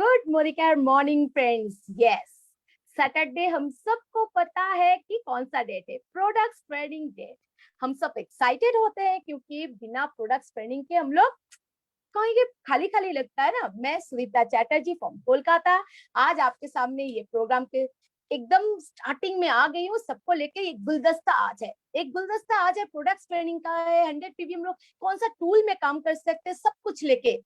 Good morning friends. Yes, Saturday हम सबको पता है कि कौन सा डेट है, प्रोडक्ट्स ट्रेनिंग डेट। हम सब एक्साइटेड होते हैं क्योंकि बिना प्रोडक्ट्स ट्रेनिंग के हम लोग कहीं खाली खाली लगता है ना। मैं सुनीता चैटर्जी फ्रॉम कोलकाता आज आपके सामने ये प्रोग्राम के एकदम स्टार्टिंग में आ गई हूँ। सबको लेके एक गुलदस्ता आज है प्रोडक्ट्स ट्रेनिंग का है। 100 पीवी हम लोग कौन सा टूल में काम कर सकते हैं, सब कुछ लेके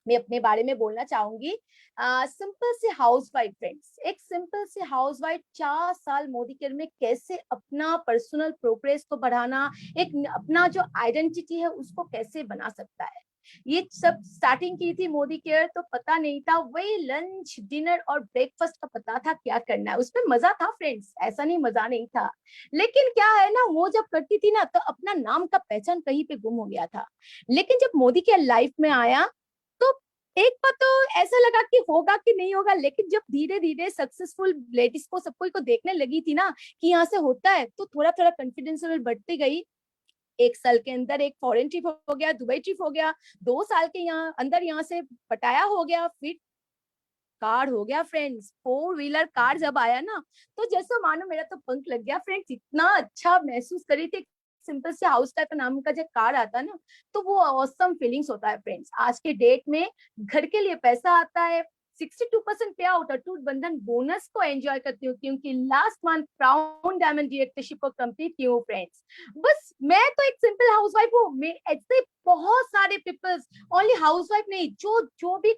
मैं अपने बारे में बोलना चाहूंगी। सिंपल से हाउसवाइफ फ्रेंड्स, एक सिंपल से हाउसवाइफ 4 साल मोदी केयर में कैसे अपना पर्सनल प्रोग्रेस को बढ़ाना, एक अपना जो आइडेंटिटी है उसको कैसे बना सकता है। ये सब स्टार्टिंग की थी मोदी केयर तो पता नहीं था, वही लंच डिनर और ब्रेकफास्ट का पता था क्या करना है। उसमें मजा था फ्रेंड्स, ऐसा नहीं मजा नहीं था। लेकिन क्या है ना, वो जब करती थी ना तो अपना नाम का पहचान कहीं पे गुम हो गया था। लेकिन जब मोदी केयर लाइफ में आया तो एक बार तो ऐसा लगा कि होगा कि नहीं होगा, लेकिन जब धीरे धीरे सक्सेसफुल लेडीज को सब कोई को देखने लगी थी ना कि यहाँ से होता है, तो थोड़ा थोड़ा कॉन्फिडेंस लेवल बढ़ती गई। 1 साल के अंदर एक फॉरेन ट्रिप हो गया, दुबई ट्रिप हो गया, 2 साल के यहाँ अंदर यहाँ से पटाया हो गया, फिर कार हो गया फ्रेंड्स। 4 व्हीलर कार जब आया ना तो जैसे मानो मेरा तो पंख लग गया फ्रेंड्स, इतना अच्छा महसूस करी थी। सिंपल से हाउस टाइप का नाम का जब कार आता ना तो वो ऑसम फीलिंग्स होता है फ्रेंड्स। आज के डेट में घर के लिए पैसा आता है, 62% पे आउट, अटूट बंधन बोनस को एंजॉय करती हूँ क्योंकि last month crown diamond directorship को कंप्लीट की हूँ फ्रेंड्स। बस मैं तो एक सिंपल हाउसवाइफ हूँ। मैं ऐसे बहुत सारे पीपल्स, ओनली हाउसवाइफ नहीं, जो जो भी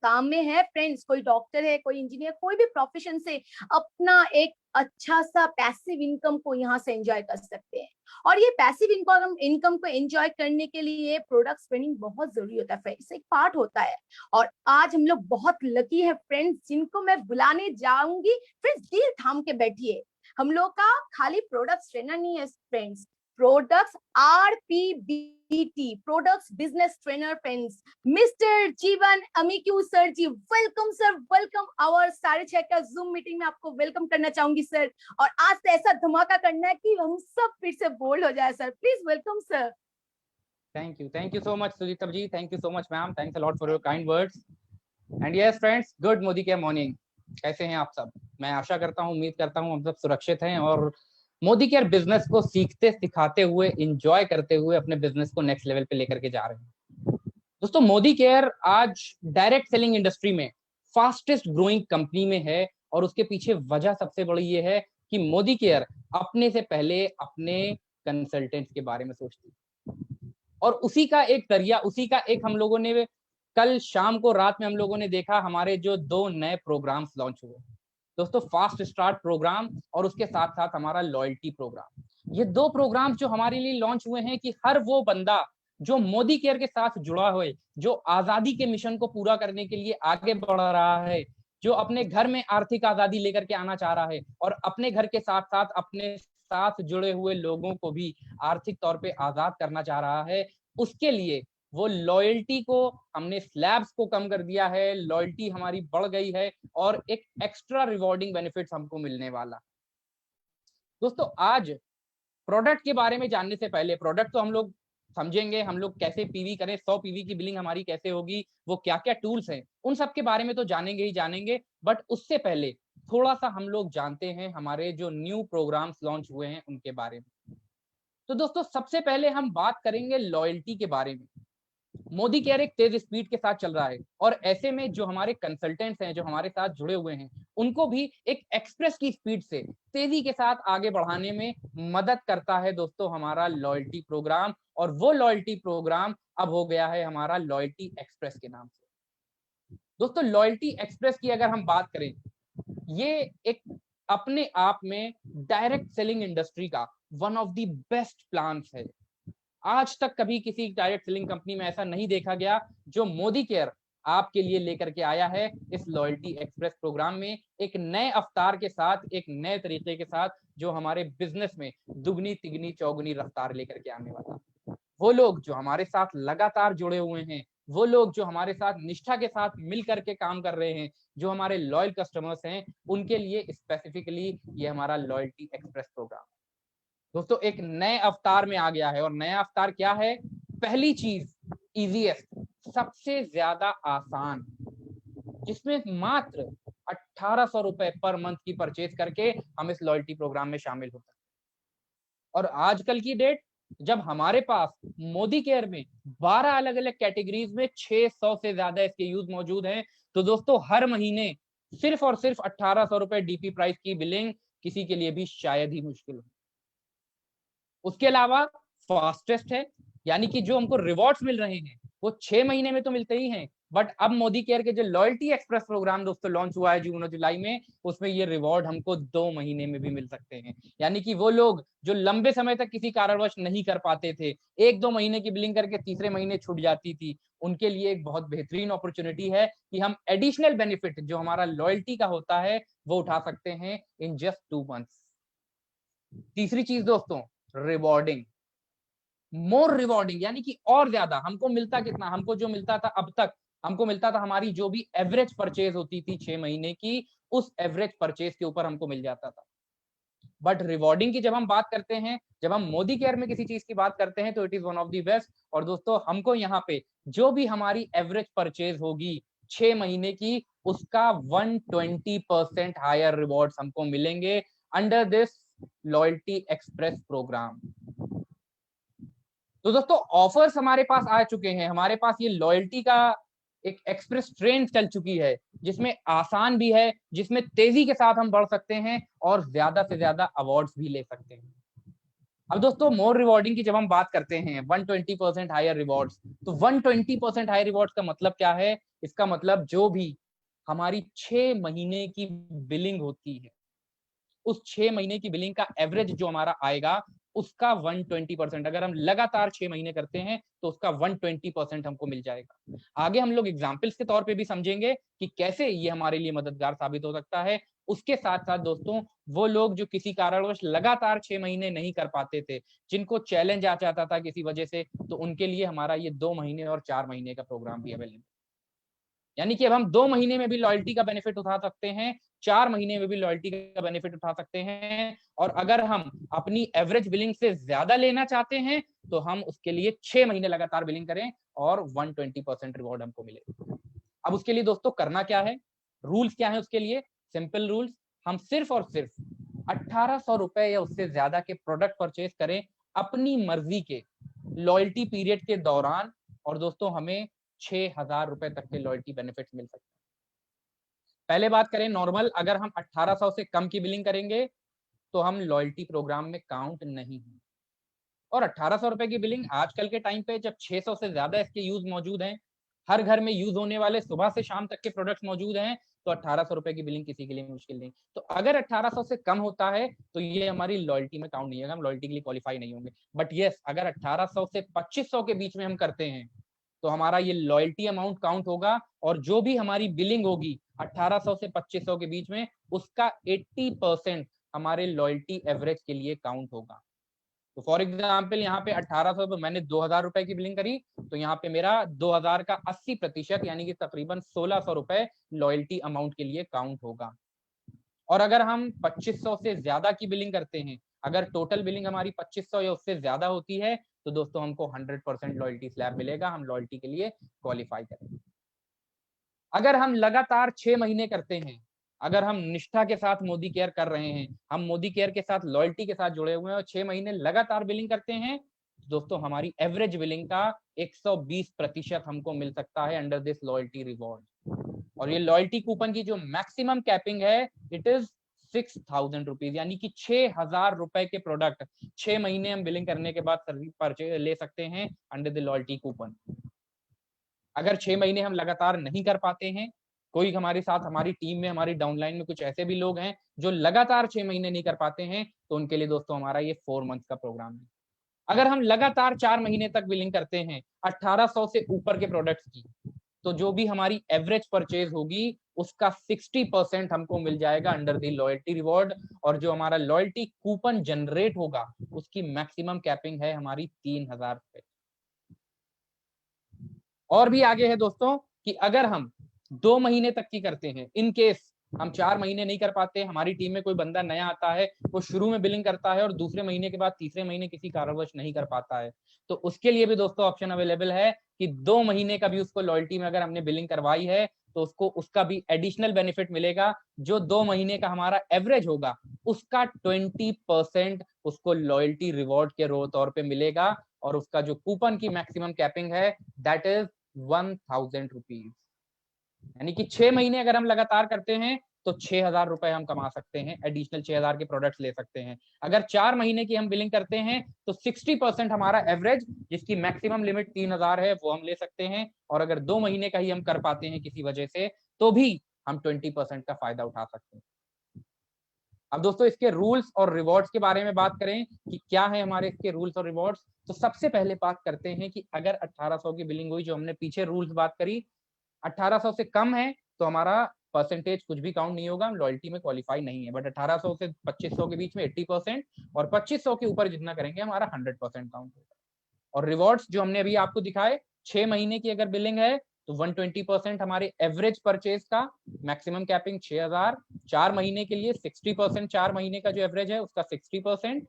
काम में है फ्रेंड्स, कोई डॉक्टर है, कोई इंजीनियर, कोई भी प्रोफेशन से अपना एक अच्छा सा पैसिव इनकम को यहाँ से एंजॉय कर सकते हैं। और ये पैसिव इनकम को एंजॉय करने के लिए प्रोडक्ट ट्रेनिंग बहुत जरूरी होता है फ्रेंड्स, एक पार्ट होता है। और आज हम लोग बहुत लकी है फ्रेंड्स, जिनको मैं बुलाने जाऊंगी। फ्रेंड्स दिल थाम के बैठिए, हम लोग का खाली प्रोडक्ट ट्रेनर नहीं है friends, products RPBT, products business trainer friends, mister Jeevan अमिक्यू sir ji. Welcome sir, welcome. Our 6:30 का जूम मीटिंग में आपको वेलकम करना चाहूंगी सर। और आज तो ऐसा धमाका करना है कि हम सब फिर से बोल्ड हो जाए sir. Please welcome sir. Thank you so much, Sujita ji. Thank you so much, ma'am. Thanks a lot for your kind words. And yes, friends, good Modi Care morning. कैसे हैं आप सब? मैं आशा करता हूँ, उम्मीद करता हूँ हम सब सुरक्षित हैं और मोदी केयर बिजनेस को सीखते सिखाते हुए, इंजॉय करते हुए अपने बिजनेस को नेक्स्ट लेवल पे लेकर के जा रहे हैं। दोस्तों, मोदी केयर आज डायरेक्ट सेलिंग इंडस्ट्री में फास्टेस्ट ग्रोइंग कंपनी में है और उसके पीछे वजह सबसे बड़ी ये है कि मोदी केयर अपने से पहले अपने कंसल्टेंट्स के बारे में सोचती है और उसी का एक जरिया, उसी का एक हम लोगों ने कल शाम को रात में हम लोगों ने देखा, हमारे जो 2 नए प्रोग्राम्स लॉन्च हुए दोस्तों, फास्ट स्टार्ट प्रोग्राम और उसके साथ साथ हमारा लॉयल्टी प्रोग्राम। ये 2 प्रोग्राम जो हमारे लिए लॉन्च हुए हैं कि हर वो बंदा जो मोदी केयर के साथ जुड़ा हुए, जो आजादी के मिशन को पूरा करने के लिए आगे बढ़ रहा है, जो अपने घर में आर्थिक आजादी लेकर के आना चाह रहा है और अपने घर के साथ साथ अपने साथ जुड़े हुए लोगों को भी आर्थिक तौर पे आजाद करना चाह रहा है, उसके लिए वो लॉयल्टी को हमने स्लैब्स को कम कर दिया है, लॉयल्टी हमारी बढ़ गई है और एक एक्स्ट्रा रिवॉर्डिंग बेनिफिट्स हमको मिलने वाला। दोस्तों, आज प्रोडक्ट के बारे में जानने से पहले, प्रोडक्ट तो हम लोग समझेंगे, हम लोग कैसे पीवी करें, 100 पीवी की बिलिंग हमारी कैसे होगी, वो क्या क्या टूल्स हैं, उन सब के बारे में तो जानेंगे ही जानेंगे। बट उससे पहले थोड़ा सा हम लोग जानते हैं हमारे जो न्यू प्रोग्राम्स लॉन्च हुए हैं उनके बारे में। तो दोस्तों, सबसे पहले हम बात करेंगे लॉयल्टी के बारे में। मोदी केयर एक तेज स्पीड के साथ चल रहा है और ऐसे में जो हमारे कंसल्टेंट्स हैं, जो हमारे साथ जुड़े हुए हैं, उनको भी एक एक्सप्रेस की स्पीड से तेजी के साथ आगे बढ़ाने में मदद करता है दोस्तों हमारा लॉयल्टी प्रोग्राम। और वो लॉयल्टी प्रोग्राम अब हो गया है हमारा लॉयल्टी एक्सप्रेस के नाम से। दोस्तों, लॉयल्टी एक्सप्रेस की अगर हम बात करें, ये एक अपने आप में डायरेक्ट सेलिंग इंडस्ट्री का one of the best plan है। आज तक कभी किसी डायरेक्ट सेलिंग कंपनी में ऐसा नहीं देखा गया जो मोदी केयर आपके लिए लेकर के आया है इस लॉयल्टी एक्सप्रेस प्रोग्राम में, एक नए अवतार के साथ, एक नए तरीके के साथ, जो हमारे बिजनेस में दुगनी तिगनी चौगुनी रफ्तार लेकर के आने वाला। वो लोग जो हमारे साथ लगातार जुड़े हुए हैं, वो लोग जो हमारे साथ निष्ठा के साथ मिल करके काम कर रहे हैं, जो हमारे लॉयल कस्टमर्स हैं, उनके लिए स्पेसिफिकली ये हमारा लॉयल्टी एक्सप्रेस प्रोग्राम दोस्तों एक नए अवतार में आ गया है। और नया अवतार क्या है? पहली चीज, इजीएस्ट, सबसे ज्यादा आसान। जिसमें मात्र 1800 रुपए पर मंथ की परचेज करके हम इस लॉयल्टी प्रोग्राम में शामिल हो सकते हैं। और आजकल की डेट जब हमारे पास मोदी केयर में 12 अलग अलग कैटेगरीज में 600 से ज्यादा SKUs मौजूद हैं, तो दोस्तों हर महीने सिर्फ और सिर्फ 1800 रुपए डीपी प्राइस की बिलिंग किसी के लिए भी शायद ही मुश्किल हो। उसके अलावा फास्टेस्ट है, यानी कि जो हमको रिवॉर्ड्स मिल रहे हैं वो 6 महीने में तो मिलते ही हैं, बट अब मोदी केयर के जो लॉयल्टी एक्सप्रेस प्रोग्राम दोस्तों लॉन्च हुआ है जून और जुलाई में, उसमें ये रिवॉर्ड हमको 2 महीने में भी मिल सकते हैं। यानी कि वो लोग जो लंबे समय तक किसी कारणवश नहीं कर पाते थे, 1-2 महीने की बिलिंग करके तीसरे महीने छूट जाती थी, उनके लिए एक बहुत बेहतरीन अपॉर्चुनिटी है कि हम एडिशनल बेनिफिट जो हमारा लॉयल्टी का होता है वो उठा सकते हैं इन जस्ट 2 मंथ्स। तीसरी चीज दोस्तों, रिवॉर्डिंग, मोर रिवॉर्डिंग, यानी कि और ज्यादा हमको मिलता कितना, हमको जो मिलता था अब तक, हमको मिलता था हमारी जो भी एवरेज परचेज होती थी 6 महीने की, उस एवरेज परचेज के ऊपर हमको मिल जाता था। बट रिवॉर्डिंग की जब हम बात करते हैं, जब हम मोदी केयर में किसी चीज की बात करते हैं, तो it is one of the best. और दोस्तों हमको यहाँ पे जो भी हमारी एवरेज परचेज होगी 6 महीने की, उसका 120% हायर रिवॉर्ड्स हमको मिलेंगे under this loyalty express programme. तो दोस्तों ऑफर्स हमारे पास आ चुके हैं, हमारे पास ये लॉयल्टी का एक एक्सप्रेस ट्रेन चल चुकी है, जिसमें आसान भी है, जिसमें तेजी के साथ हम बढ़ सकते हैं और ज्यादा से ज्यादा अवार्ड्स भी ले सकते हैं। अब दोस्तों मोर रिवॉर्डिंग की जब हम बात करते हैं 120% हायर रिवॉर्ड्स, तो 120% हायर रिवॉर्ड्स का मतलब क्या है? इसका मतलब जो भी हमारी 6 महीने की बिलिंग होती है, उस 6 महीने की बिलिंग का एवरेज जो हमारा आएगा उसका 120%, अगर हम लगातार 6 महीने करते हैं तो उसका 120% हमको मिल जाएगा। आगे हम लोग एग्जाम्पल्स के तौर पे भी समझेंगे कि कैसे ये हमारे लिए मददगार साबित हो सकता है। उसके साथ साथ दोस्तों वो लोग जो किसी कारणवश लगातार 6 महीने नहीं कर पाते थे, जिनको चैलेंज आ जाता था किसी वजह से, तो उनके लिए हमारा ये 2 महीने और 4 महीने का प्रोग्राम भी अवेलेबल, यानी कि अब हम 2 महीने में भी लॉयल्टी का बेनिफिट उठा सकते हैं, 4 महीने में भी लॉयल्टी का बेनिफिट उठा सकते हैं, और अगर हम अपनी एवरेज बिलिंग से ज्यादा लेना चाहते हैं तो हम उसके लिए 6 महीने लगातार बिलिंग करें और 120% रिवॉर्ड हमको मिले। अब उसके लिए दोस्तों करना क्या है, रूल्स क्या है उसके लिए? सिंपल रूल्स, हम सिर्फ और सिर्फ 1800 रुपए या उससे ज्यादा के प्रोडक्ट परचेज करें अपनी मर्जी के लॉयल्टी पीरियड के दौरान, और दोस्तों हमें 6000 रुपए तक के लॉयल्टी बेनिफिट्स मिल सकते हैं। पहले बात करें नॉर्मल, अगर हम 1800 से कम की बिलिंग करेंगे तो हम लॉयल्टी प्रोग्राम में काउंट नहीं हैं। और 1800 रुपए की बिलिंग आजकल के टाइम पे जब 600 से ज्यादा इसके यूज मौजूद हैं, हर घर में यूज होने वाले सुबह से शाम तक के प्रोडक्ट्स मौजूद हैं, तो 1800 रुपए की बिलिंग किसी के लिए मुश्किल नहीं। तो अगर 1800 से कम होता है तो ये हमारी लॉयल्टी में काउंट नहीं होगा, हम लॉयल्टी के लिए क्वालिफाई नहीं होंगे। बट यस, अगर 1800 से 2500 के बीच में हम करते हैं तो हमारा ये लॉयल्टी अमाउंट काउंट होगा, और जो भी हमारी बिलिंग होगी 1800 से 2500 के बीच में, उसका 80% हमारे लॉयल्टी एवरेज के लिए काउंट होगा। तो फॉर एग्जाम्पल यहाँ पे 1800 पे मैंने 2000 रुपए की बिलिंग करी, तो यहाँ पे मेरा 2000 का 80% यानी कि तकरीबन 1600 रुपए लॉयल्टी अमाउंट के लिए काउंट होगा। और अगर हम 2500 से ज्यादा की बिलिंग करते हैं, अगर टोटल बिलिंग हमारी 2500 या उससे ज्यादा होती है, तो दोस्तों हमको 100% लॉयल्टी स्लैब मिलेगा, हम लॉयल्टी के लिए क्वालिफाई करेंगे। अगर हम लगातार 6 महीने करते हैं, अगर हम निष्ठा के साथ मोदी केयर कर रहे हैं, हम मोदी केयर के साथ लॉयल्टी के साथ जुड़े हुए हैं और 6 महीने लगातार बिलिंग करते हैं, दोस्तों हमारी एवरेज बिलिंग का 120% हमको मिल सकता है अंडर दिस लॉयल्टी रिवॉर्ड। और ये लॉयल्टी कूपन की जो मैक्सिमम कैपिंग है, इट इज 6000 रुपीज, यानी कि 6000 रुपए के प्रोडक्ट 6 महीने हम बिलिंग करने के बाद परचेज ले सकते हैं अंडर द लॉयल्टी कूपन। अगर 6 महीने हम लगातार नहीं कर पाते हैं, कोई हमारे साथ हमारी टीम में, हमारी डाउनलाइन में कुछ ऐसे भी लोग हैं जो लगातार 6 महीने नहीं कर पाते हैं, तो उनके लिए दोस्तों हमारा ये 4 मंथ का प्रोग्राम है। अगर हम लगातार 4 महीने तक बिलिंग करते हैं 1800 से ऊपर के प्रोडक्ट्स की, तो जो भी हमारी एवरेज परचेज होगी उसका 60% हमको मिल जाएगा अंडर दी लॉयल्टी रिवॉर्ड, और जो हमारा लॉयल्टी कूपन जनरेट होगा उसकी मैक्सिमम कैपिंग है हमारी 3000 रुपए। और भी आगे है दोस्तों कि अगर हम 2 महीने तक की करते हैं, इन केस हम 4 महीने नहीं कर पाते, हमारी टीम में कोई बंदा नया आता है, वो शुरू में बिलिंग करता है और दूसरे महीने के बाद तीसरे महीने किसी कारणवश नहीं कर पाता है, तो उसके लिए भी दोस्तों ऑप्शन अवेलेबल है कि 2 महीने का भी उसको लॉयल्टी में अगर हमने बिलिंग करवाई है तो उसको उसका भी एडिशनल बेनिफिट मिलेगा। जो 2 महीने का हमारा एवरेज होगा उसका 20% उसको लॉयल्टी रिवॉर्ड के तौर पे मिलेगा, और उसका जो कूपन की मैक्सिमम कैपिंग है दैट इज 1000 रुपीज। यानी कि 6 महीने अगर हम लगातार करते हैं तो 6000 रुपए हम कमा सकते हैं, एडिशनल 6000 के प्रोडक्ट्स ले सकते हैं। अगर 4 महीने की हम बिलिंग करते हैं तो 60% हमारा एवरेज, जिसकी मैक्सिमम लिमिट 3000 है, वो हम ले सकते हैं। और अगर 2 महीने का ही हम कर पाते हैं किसी वजह से, तो भी हम 20% का फायदा उठा सकते हैं। अब दोस्तों इसके रूल्स और रिवॉर्ड्स के बारे में बात करें कि क्या है हमारे इसके रूल्स और रिवॉर्ड्स, तो सबसे पहले बात करते हैं कि अगर 1800 की बिलिंग हुई, जो हमने पीछे रूल्स बात करी, 1800 से कम है तो हमारा परसेंटेज कुछ भी काउंट नहीं होगा, हम लॉयल्टी में क्वालिफाई नहीं है। बट 1800 से 2500 के बीच में 80%, और 2500 के ऊपर जितना करेंगे हमारा 100% काउंट होगा। और रिवॉर्ड्स जो हमने अभी आपको दिखाए, 6 महीने की अगर बिलिंग है तो 120% हमारे एवरेज परचेज का, मैक्सिमम कैपिंग 6000, 4 महीने के लिए 60%, 4 महीने का जो एवरेज है उसका 60%,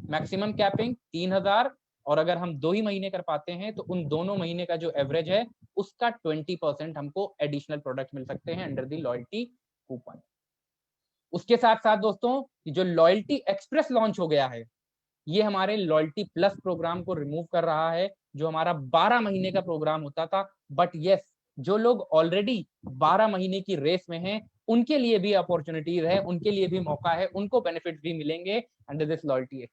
मैक्सिमम कैपिंग 3000, और अगर हम 2 ही महीने कर पाते हैं तो उन दोनों महीने का जो एवरेज है उसका 20% हमको एडिशनल प्रोडक्ट मिल सकते हैं अंडर द लॉयल्टी कूपन। उसके साथ साथ दोस्तों जो लॉयल्टी एक्सप्रेस लॉन्च हो गया है, ये हमारे लॉयल्टी प्लस प्रोग्राम को रिमूव कर रहा है, जो हमारा 12 महीने का प्रोग्राम होता था। बट यस, जो लोग ऑलरेडी 12 महीने की रेस में हैं उनके लिए भी अपॉर्चुनिटीज है, उनके लिए भी मौका है, उनको बेनिफिट भी मिलेंगे अंडर दिस लॉयल्टी।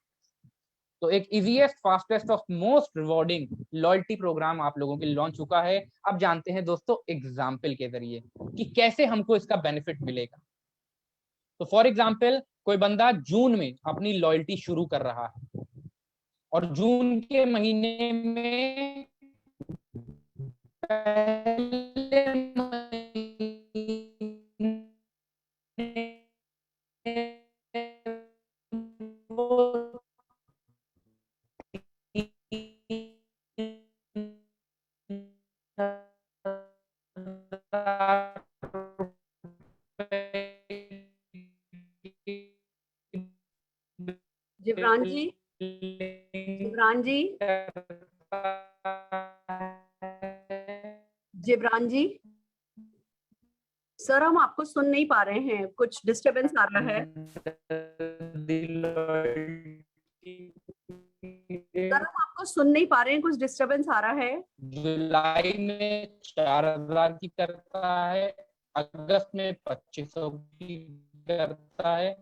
तो एक इजीएस्ट, फास्टेस्ट और मोस्ट रिवॉर्डिंग लॉयल्टी प्रोग्राम आप लोगों के लिए लॉन्च चुका है। अब जानते हैं दोस्तों एग्जाम्पल के जरिए कि कैसे हमको इसका बेनिफिट मिलेगा। तो फॉर एग्जाम्पल, कोई बंदा जून में अपनी लॉयल्टी शुरू कर रहा है और जून के महीने में पहले जिब्रान जी, जिब्रान जी, जिब्रान जी, सर हम आपको सुन नहीं पा रहे हैं, कुछ डिस्टरबेंस आ रहा है। सर हम आपको सुन नहीं पा रहे हैं, कुछ डिस्टरबेंस आ रहा है। जुलाई में 4000 की करता है, अगस्त में 2500 की करता है,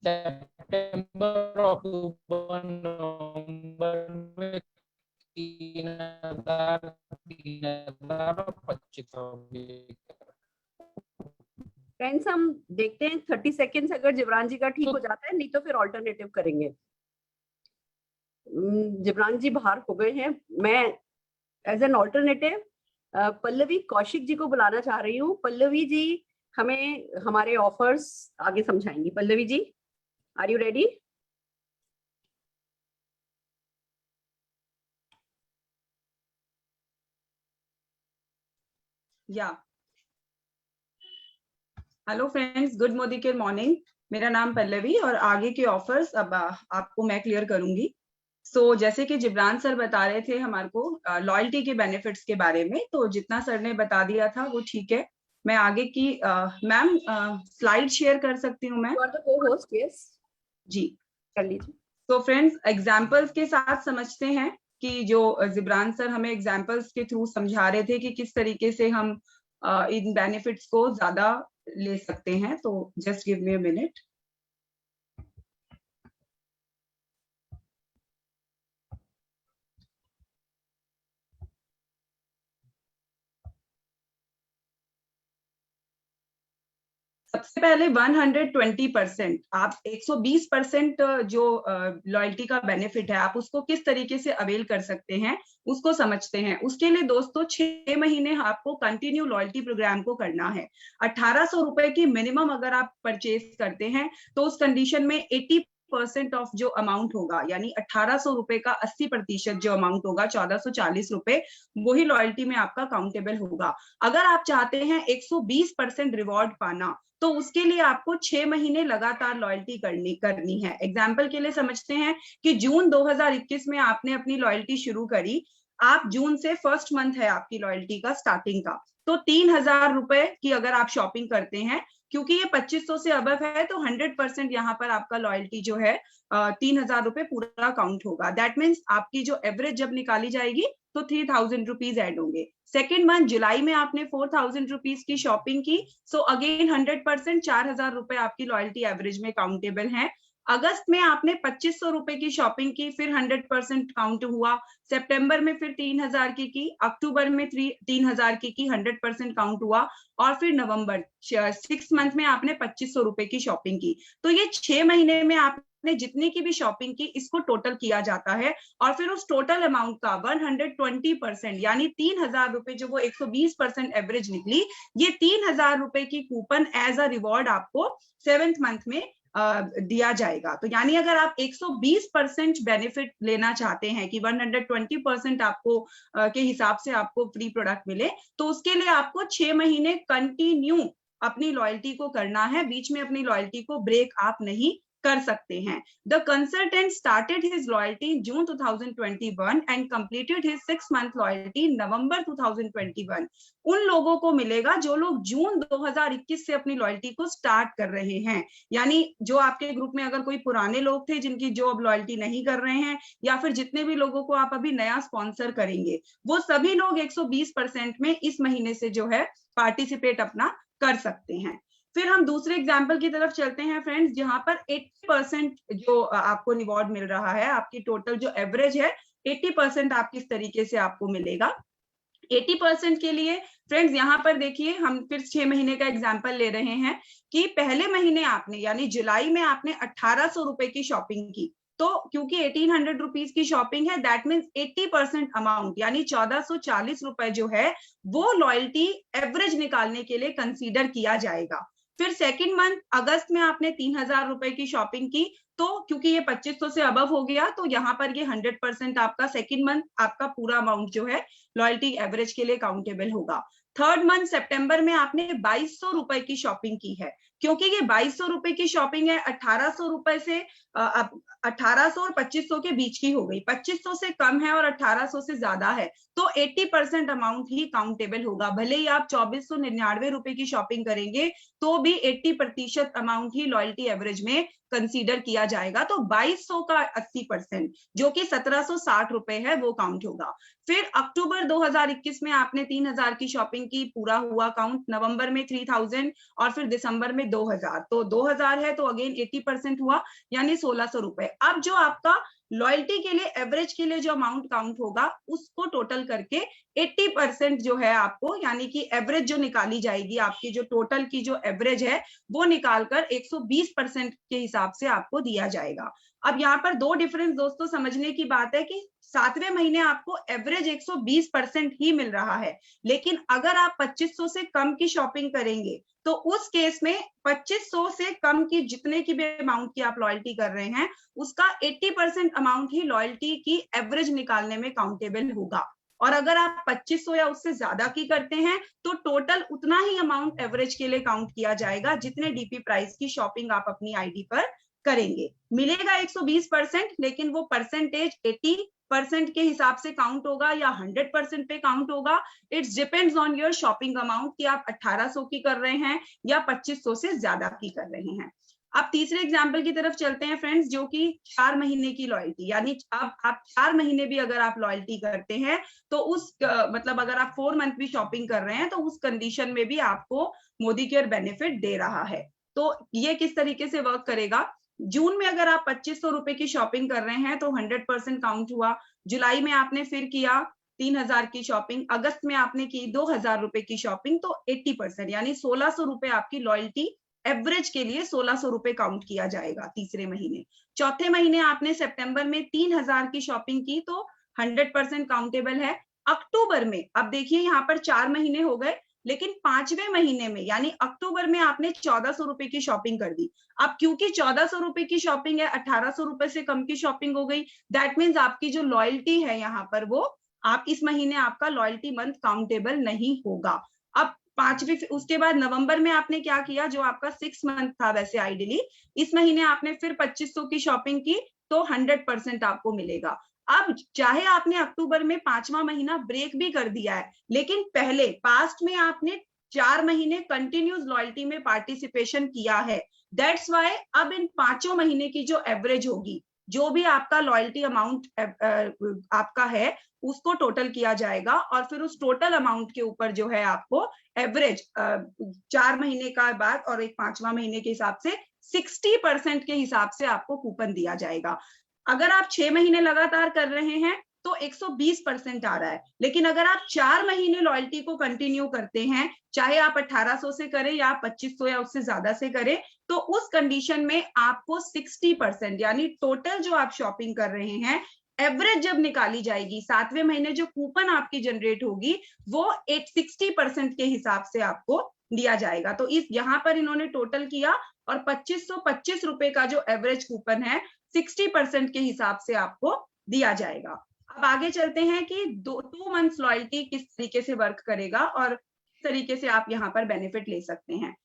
सितंबर, अक्टूबर, नवंबर में 3000, 3000 और 2500 की। फ्रेंड्स हम देखते हैं 30 सेकेंड्स अगर जिब्रान जी का ठीक हो जाता है, नहीं तो फिर ऑल्टरनेटिव करेंगे। जिब्रान जी बाहर हो गए हैं। मैं as an alternative Pallavi Kaushik ji को बुलाना चाह रही हूँ। पल्लवी जी हमें हमारे ऑफर्स आगे समझाएंगी। Pallavi ji, are you ready? या हेलो फ्रेंड्स, गुड मोदी के मॉर्निंग। मेरा नाम पल्लवी और आगे के ऑफर्स अब आपको मैं क्लियर करूंगी। जैसे कि जिब्रान सर बता रहे थे हमारे को लॉयल्टी के बेनिफिट्स के बारे में, तो जितना सर ने बता दिया था वो ठीक है। मैं आगे की मैम स्लाइड शेयर कर सकती हूँ मैं? You are the co-host, yes जी, कर लीजिए। तो फ्रेंड्स एग्जाम्पल्स के साथ समझते हैं कि जो जिब्रान सर हमें एग्जाम्पल्स के थ्रू समझा रहे थे कि किस तरीके से हम इन बेनिफिट्स को ज्यादा ले सकते हैं। तो just give me a minute. सबसे पहले 120%, आप 120% जो लॉयल्टी का बेनिफिट है आप उसको किस तरीके से अवेल कर सकते हैं उसको समझते हैं। उसके लिए दोस्तों 6 महीने आपको कंटिन्यू लॉयल्टी प्रोग्राम को करना है। 1800 रुपए की मिनिमम अगर आप परचेज करते हैं तो उस कंडीशन में 80% ऑफ जो अमाउंट होगा, यानी 1800 रुपए का 80% जो अमाउंट होगा 1440 रुपए, वही लॉयल्टी में आपका काउंटेबल होगा। अगर आप चाहते हैं 120% रिवॉर्ड पाना तो उसके लिए आपको 6 महीने लगातार लॉयल्टी करनी है। एग्जाम्पल के लिए समझते हैं कि जून 2021 में आपने अपनी लॉयल्टी शुरू करी, आप जून से फर्स्ट मंथ है आपकी लॉयल्टी का स्टार्टिंग का, तो 3,000 रुपए की अगर आप शॉपिंग करते हैं, क्योंकि ये 2500 से अबव है तो 100% यहाँ पर आपका लॉयल्टी जो है 3,000 रुपए पूरा काउंट होगा। दैट मीन्स आपकी जो एवरेज जब निकाली जाएगी तो 3,000 रुपीज ऐड होंगे। सेकेंड मंथ जुलाई में आपने 4,000 रुपीज की शॉपिंग की, सो अगेन 100% 4,000 रुपए आपकी लॉयल्टी एवरेज में काउंटेबल है। अगस्त में आपने 2,500 रुपए की शॉपिंग की, फिर 100% काउंट हुआ। सितंबर में फिर 3,000 की, अक्टूबर में 3,000 की 100% काउंट हुआ, और फिर नवंबर 6 मंथ में आपने 2,500 रुपए की शॉपिंग की। तो ये 6 महीने में आपने जितनी की भी शॉपिंग की इसको टोटल किया जाता है, और फिर उस टोटल अमाउंट का 120% यानी 3,000 रुपए जो वो 120% एवरेज निकली, ये 3,000 रुपए की कूपन एज अ रिवॉर्ड आपको 7th मंथ में दिया जाएगा। तो यानी अगर आप 120% बेनिफिट लेना चाहते हैं कि 120% आपको के हिसाब से आपको फ्री प्रोडक्ट मिले, तो उसके लिए आपको 6 महीने कंटिन्यू अपनी लॉयल्टी को करना है, बीच में अपनी लॉयल्टी को ब्रेक आप नहीं कर सकते हैं। The consultant started his loyalty in June 2021 and completed his 6-month loyalty in November 2021. उन लोगों को मिलेगा जो लोग जून 2021 से अपनी लॉयल्टी को स्टार्ट कर रहे हैं, यानी जो आपके ग्रुप में अगर कोई पुराने लोग थे जिनकी जो अब लॉयल्टी नहीं कर रहे हैं, या फिर जितने भी लोगों को आप अभी नया स्पॉन्सर करेंगे, वो सभी लोग 120% में इस महीने से जो है पार्टिसिपेट अपना कर सकते हैं। फिर हम दूसरे एग्जाम्पल की तरफ चलते हैं फ्रेंड्स, जहां पर 80% जो आपको रिवॉर्ड मिल रहा है, आपकी टोटल जो एवरेज है 80% आप किस तरीके से आपको मिलेगा। 80% के लिए फ्रेंड्स यहाँ पर देखिए, हम फिर 6 महीने का एग्जाम्पल ले रहे हैं कि पहले महीने आपने यानी जुलाई में आपने 1,800 रुपए की शॉपिंग की, तो क्योंकि 1,800 रुपीज की शॉपिंग है, दैट मीन्स 80% अमाउंट यानी 1,440 रुपए जो है वो लॉयल्टी एवरेज निकालने के लिए कंसीडर किया जाएगा। फिर सेकंड मंथ अगस्त में आपने 3,000 रुपए की शॉपिंग की, तो क्योंकि ये 2,500 से अबव हो गया तो यहाँ पर ये 100% आपका सेकंड मंथ आपका पूरा अमाउंट जो है लॉयल्टी एवरेज के लिए काउंटेबल होगा। थर्ड मंथ सितंबर में आपने 2,200 रुपए की शॉपिंग की है, क्योंकि ये 2,200 रुपए की शॉपिंग है, 1,800 रुपए से 1,800 और 2,500 के बीच की हो गई, 2,500 से कम है और 1,800 से ज्यादा है, तो 80% अमाउंट ही काउंटेबल होगा। भले ही आप 2,499 रुपए की शॉपिंग करेंगे तो भी 80% अमाउंट ही लॉयल्टी एवरेज में कंसीडर किया जाएगा। तो 2,200 का 80% जो कि 1,760 रुपए है वो काउंट होगा। फिर अक्टूबर 2021 में आपने 3,000 की शॉपिंग की, पूरा हुआ काउंट। नवंबर में 3,000 और फिर दिसंबर में 2,000, तो 2,000 है तो अगेन 80% हुआ यानी 1,600 रुपए। अब जो आपका लॉयल्टी के लिए एवरेज के लिए जो अमाउंट काउंट होगा उसको टोटल करके 80% जो है आपको, यानी कि एवरेज जो निकाली जाएगी आपकी जो टोटल की जो एवरेज है वो निकालकर 120% के हिसाब से आपको दिया जाएगा। अब यहाँ पर दो डिफरेंस दोस्तों समझने की बात है कि 7वें महीने आपको एवरेज 120% ही मिल रहा है, लेकिन अगर आप 2,500 से कम की शॉपिंग करेंगे तो उस केस में 2,500 से कम की जितने की भी अमाउंट की आप लॉयल्टी कर रहे हैं उसका 80% अमाउंट ही लॉयल्टी की एवरेज निकालने में काउंटेबल होगा। और अगर आप 2,500 या उससे ज्यादा की करते हैं तो टोटल उतना ही अमाउंट एवरेज के लिए काउंट किया जाएगा जितने डीपी प्राइस की शॉपिंग आप अपनी आईडी पर करेंगे। मिलेगा 120%, लेकिन वो परसेंटेज 80% के हिसाब से काउंट होगा या 100% पे काउंट होगा। It's depends on your shopping amount कि आप 1,800 की कर रहे हैं या 2,500 से ज्यादा की कर रहे हैं। अब तीसरे एग्जाम्पल की तरफ चलते हैं फ्रेंड्स, जो कि 4 महीने की लॉयल्टी, यानी अब आप 4 महीने भी अगर आप लॉयल्टी करते हैं तो उस मतलब अगर आप 4 मंथ भी शॉपिंग कर रहे हैं तो उस कंडीशन में भी आपको मोदी केयर बेनिफिट दे रहा है। तो ये किस तरीके से वर्क करेगा, जून में अगर आप 2,500 रुपए की शॉपिंग कर रहे हैं तो 100% काउंट हुआ। जुलाई में आपने फिर किया 3,000 की शॉपिंग, अगस्त में आपने की 2,000 रुपए की शॉपिंग, तो 80% यानी 1,600 रुपए आपकी लॉयल्टी एवरेज के लिए 1,600 रुपए काउंट किया जाएगा तीसरे महीने। चौथे महीने आपने सितंबर में 3,000 की शॉपिंग की तो 100% काउंटेबल है। अक्टूबर में अब देखिए यहाँ पर 4 महीने हो गए, लेकिन 5वें महीने में यानी अक्टूबर में आपने 1,400 रुपए की शॉपिंग कर दी। अब क्योंकि 1,400 रुपए की शॉपिंग है, 1,800 रुपए से कम की शॉपिंग हो गई, दैट मीन्स आपकी जो लॉयल्टी है यहाँ पर वो आप इस महीने आपका लॉयल्टी मंथ काउंटेबल नहीं होगा। अब 5वें, उसके बाद नवंबर में आपने क्या किया, जो आपका 6 मंथ था वैसे आइडियली, इस महीने आपने फिर 2,500 की शॉपिंग की तो 100% आपको मिलेगा। अब चाहे आपने अक्टूबर में 5वां महीना ब्रेक भी कर दिया है, लेकिन पहले पास्ट में आपने 4 महीने कंटिन्यूस लॉयल्टी में पार्टिसिपेशन किया है, दैट्स वाई अब इन 5 महीने की जो एवरेज होगी, जो भी आपका लॉयल्टी अमाउंट आपका है, उसको टोटल किया जाएगा और फिर उस टोटल अमाउंट के ऊपर जो है आपको एवरेज 4 महीने का बाद और एक 5वां महीने के हिसाब से 60% के हिसाब से आपको कूपन दिया जाएगा। अगर आप 6 महीने लगातार कर रहे हैं तो 120% आ रहा है, लेकिन अगर आप 4 महीने लॉयल्टी को कंटिन्यू करते हैं, चाहे आप 1800 से करें या 2500 या उससे ज्यादा से करें, तो उस कंडीशन में आपको 60% यानी टोटल जो आप शॉपिंग कर रहे हैं, एवरेज जब निकाली जाएगी 7वें महीने जो कूपन आपकी जनरेट होगी वो 60% के हिसाब से आपको दिया जाएगा। तो इस यहाँ पर इन्होंने टोटल किया और 2525 रुपए का जो एवरेज कूपन है 60% के हिसाब से आपको दिया जाएगा। अब आगे चलते हैं कि 2 मंथ्स लॉयल्टी किस तरीके से वर्क करेगा और किस तरीके से आप यहाँ पर बेनिफिट ले सकते हैं।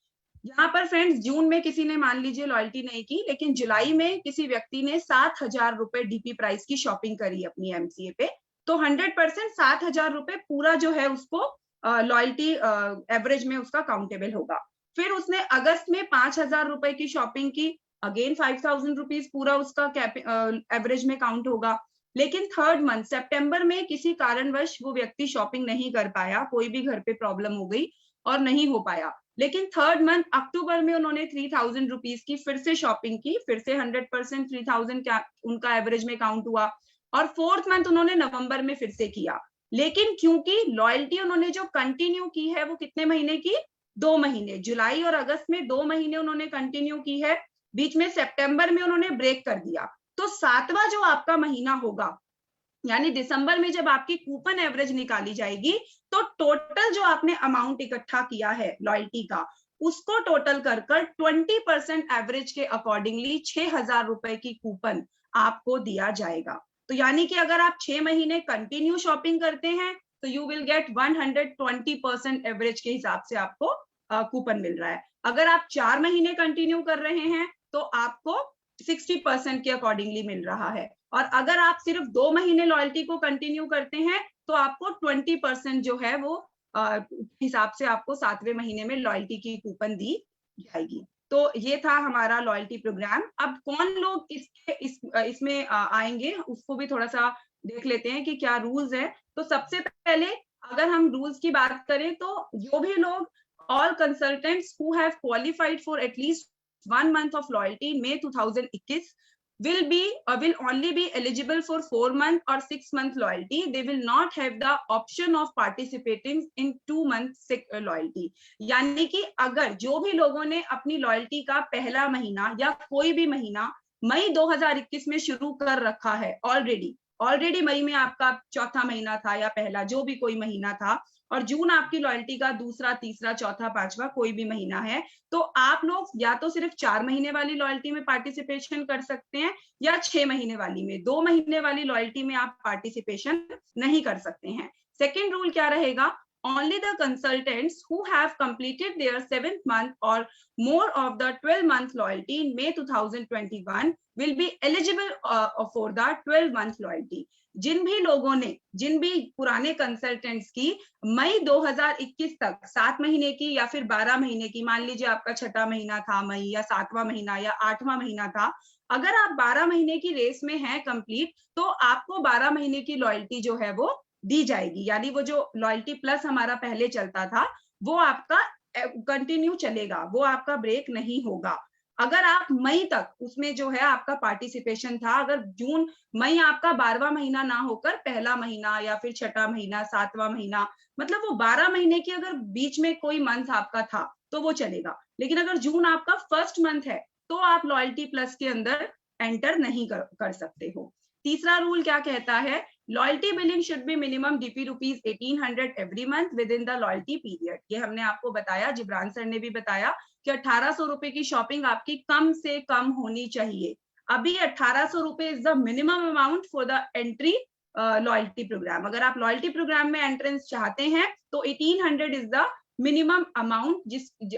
यहाँ पर फ्रेंड्स, जून में किसी ने मान लीजिए लॉयल्टी नहीं की, लेकिन जुलाई में किसी व्यक्ति ने 7,000 रुपए डीपी प्राइस की शॉपिंग करी अपनी एमसीए पे, तो 100% 7,000 रुपए पूरा जो है उसको लॉयल्टी एवरेज में उसका काउंटेबल होगा। फिर उसने अगस्त में 5,000 रुपए की शॉपिंग की, अगेन 5,000 रुपीज पूरा उसका एवरेज में काउंट होगा। लेकिन 3rd मंथ सितंबर में किसी कारणवश वो व्यक्ति शॉपिंग नहीं कर पाया, कोई भी घर पे प्रॉब्लम हो गई और नहीं हो पाया, लेकिन 3rd मंथ अक्टूबर में उन्होंने 3,000 रुपीज की फिर से शॉपिंग की, फिर से 100% 3,000 का उनका एवरेज में काउंट हुआ। और 4th मंथ उन्होंने नवंबर में फिर से किया, लेकिन क्योंकि लॉयल्टी उन्होंने जो कंटिन्यू की है वो कितने महीने की, 2 महीने, जुलाई और अगस्त में 2 महीने उन्होंने कंटिन्यू की है, बीच में सितंबर में उन्होंने ब्रेक कर दिया। तो 7वां जो आपका महीना होगा, यानी दिसंबर में जब आपकी कूपन एवरेज निकाली जाएगी, तो टोटल जो आपने अमाउंट इकट्ठा किया है लॉयल्टी का, उसको टोटल कर 20% एवरेज के अकॉर्डिंगली 6,000 रुपए की कूपन आपको दिया जाएगा। तो यानी कि अगर आप 6 महीने कंटिन्यू शॉपिंग करते हैं तो यू विल गेट 120% एवरेज के हिसाब से आपको कूपन मिल रहा है। अगर आप 4 महीने कंटिन्यू कर रहे हैं तो आपको 60% के अकॉर्डिंगली मिल रहा है, और अगर आप सिर्फ 2 महीने लॉयल्टी को कंटिन्यू करते हैं तो आपको 20% जो है वो हिसाब से आपको 7वें महीने में लॉयल्टी की कूपन दी जाएगी। तो ये था हमारा लॉयल्टी प्रोग्राम। अब कौन लोग इसमें आएंगे उसको भी थोड़ा सा देख लेते हैं कि क्या रूल्स है। तो सबसे पहले अगर हम रूल्स की बात करें तो जो भी लोग, all consultants who have qualified for at least 1 month of loyalty in May 2021 will only be eligible for 4 month or 6 month loyalty. They will not have the option of participating in 2 month loyalty. यानी कि अगर जो भी लोगों ने अपनी loyalty का पहला महीना या कोई भी महीना मई 2021 में शुरू कर रखा है, ऑलरेडी मई में आपका चौथा महीना था या पहला जो भी कोई महीना था, और जून आपकी लॉयल्टी का दूसरा, तीसरा, चौथा, पांचवा कोई भी महीना है, तो आप लोग या तो सिर्फ 4 महीने वाली लॉयल्टी में पार्टिसिपेशन कर सकते हैं या 6 महीने वाली में। 2 महीने वाली लॉयल्टी में आप पार्टिसिपेशन नहीं कर सकते हैं। सेकेंड रूल क्या रहेगा, only the consultants who have completed their 7th month or more of the 12-month loyalty in May 2021 will be eligible for the 12-month loyalty. जिन भी पुराने कंसल्टेंट्स की मई 2021 तक 7 महीने की या फिर 12 महीने की, मान लीजिए आपका 6ठा महीना था मई, या 7वां महीना या 8वां महीना था, अगर आप 12 महीने की रेस में हैं कंप्लीट, तो आपको 12 महीने की लॉयल्टी जो है वो दी जाएगी। यानी वो जो लॉयल्टी प्लस हमारा पहले चलता था वो आपका कंटिन्यू चलेगा, वो आपका ब्रेक नहीं होगा। अगर आप मई तक उसमें जो है आपका पार्टिसिपेशन था, अगर मई आपका 12वां महीना ना होकर पहला महीना या फिर 6ठा महीना, 7वां महीना, मतलब वो 12 महीने की अगर बीच में कोई मंथ आपका था तो वो चलेगा। लेकिन अगर जून आपका फर्स्ट मंथ है तो आप लॉयल्टी प्लस के अंदर एंटर नहीं कर सकते हो। तीसरा रूल क्या कहता है, loyalty billing should be minimum DP rupees 1800 every month with in the loyalty period. ये हमने आपको बताया, जिब्रान सर ने भी बताया कि 1800 रुपए की शॉपिंग आपकी कम से कम होनी चाहिए। अभी 1800 रुपए is the minimum amount for the entry loyalty programme. अगर आप लॉयल्टी प्रोग्राम में एंट्रेंस चाहते हैं तो 1800 इज द मिनिमम अमाउंट,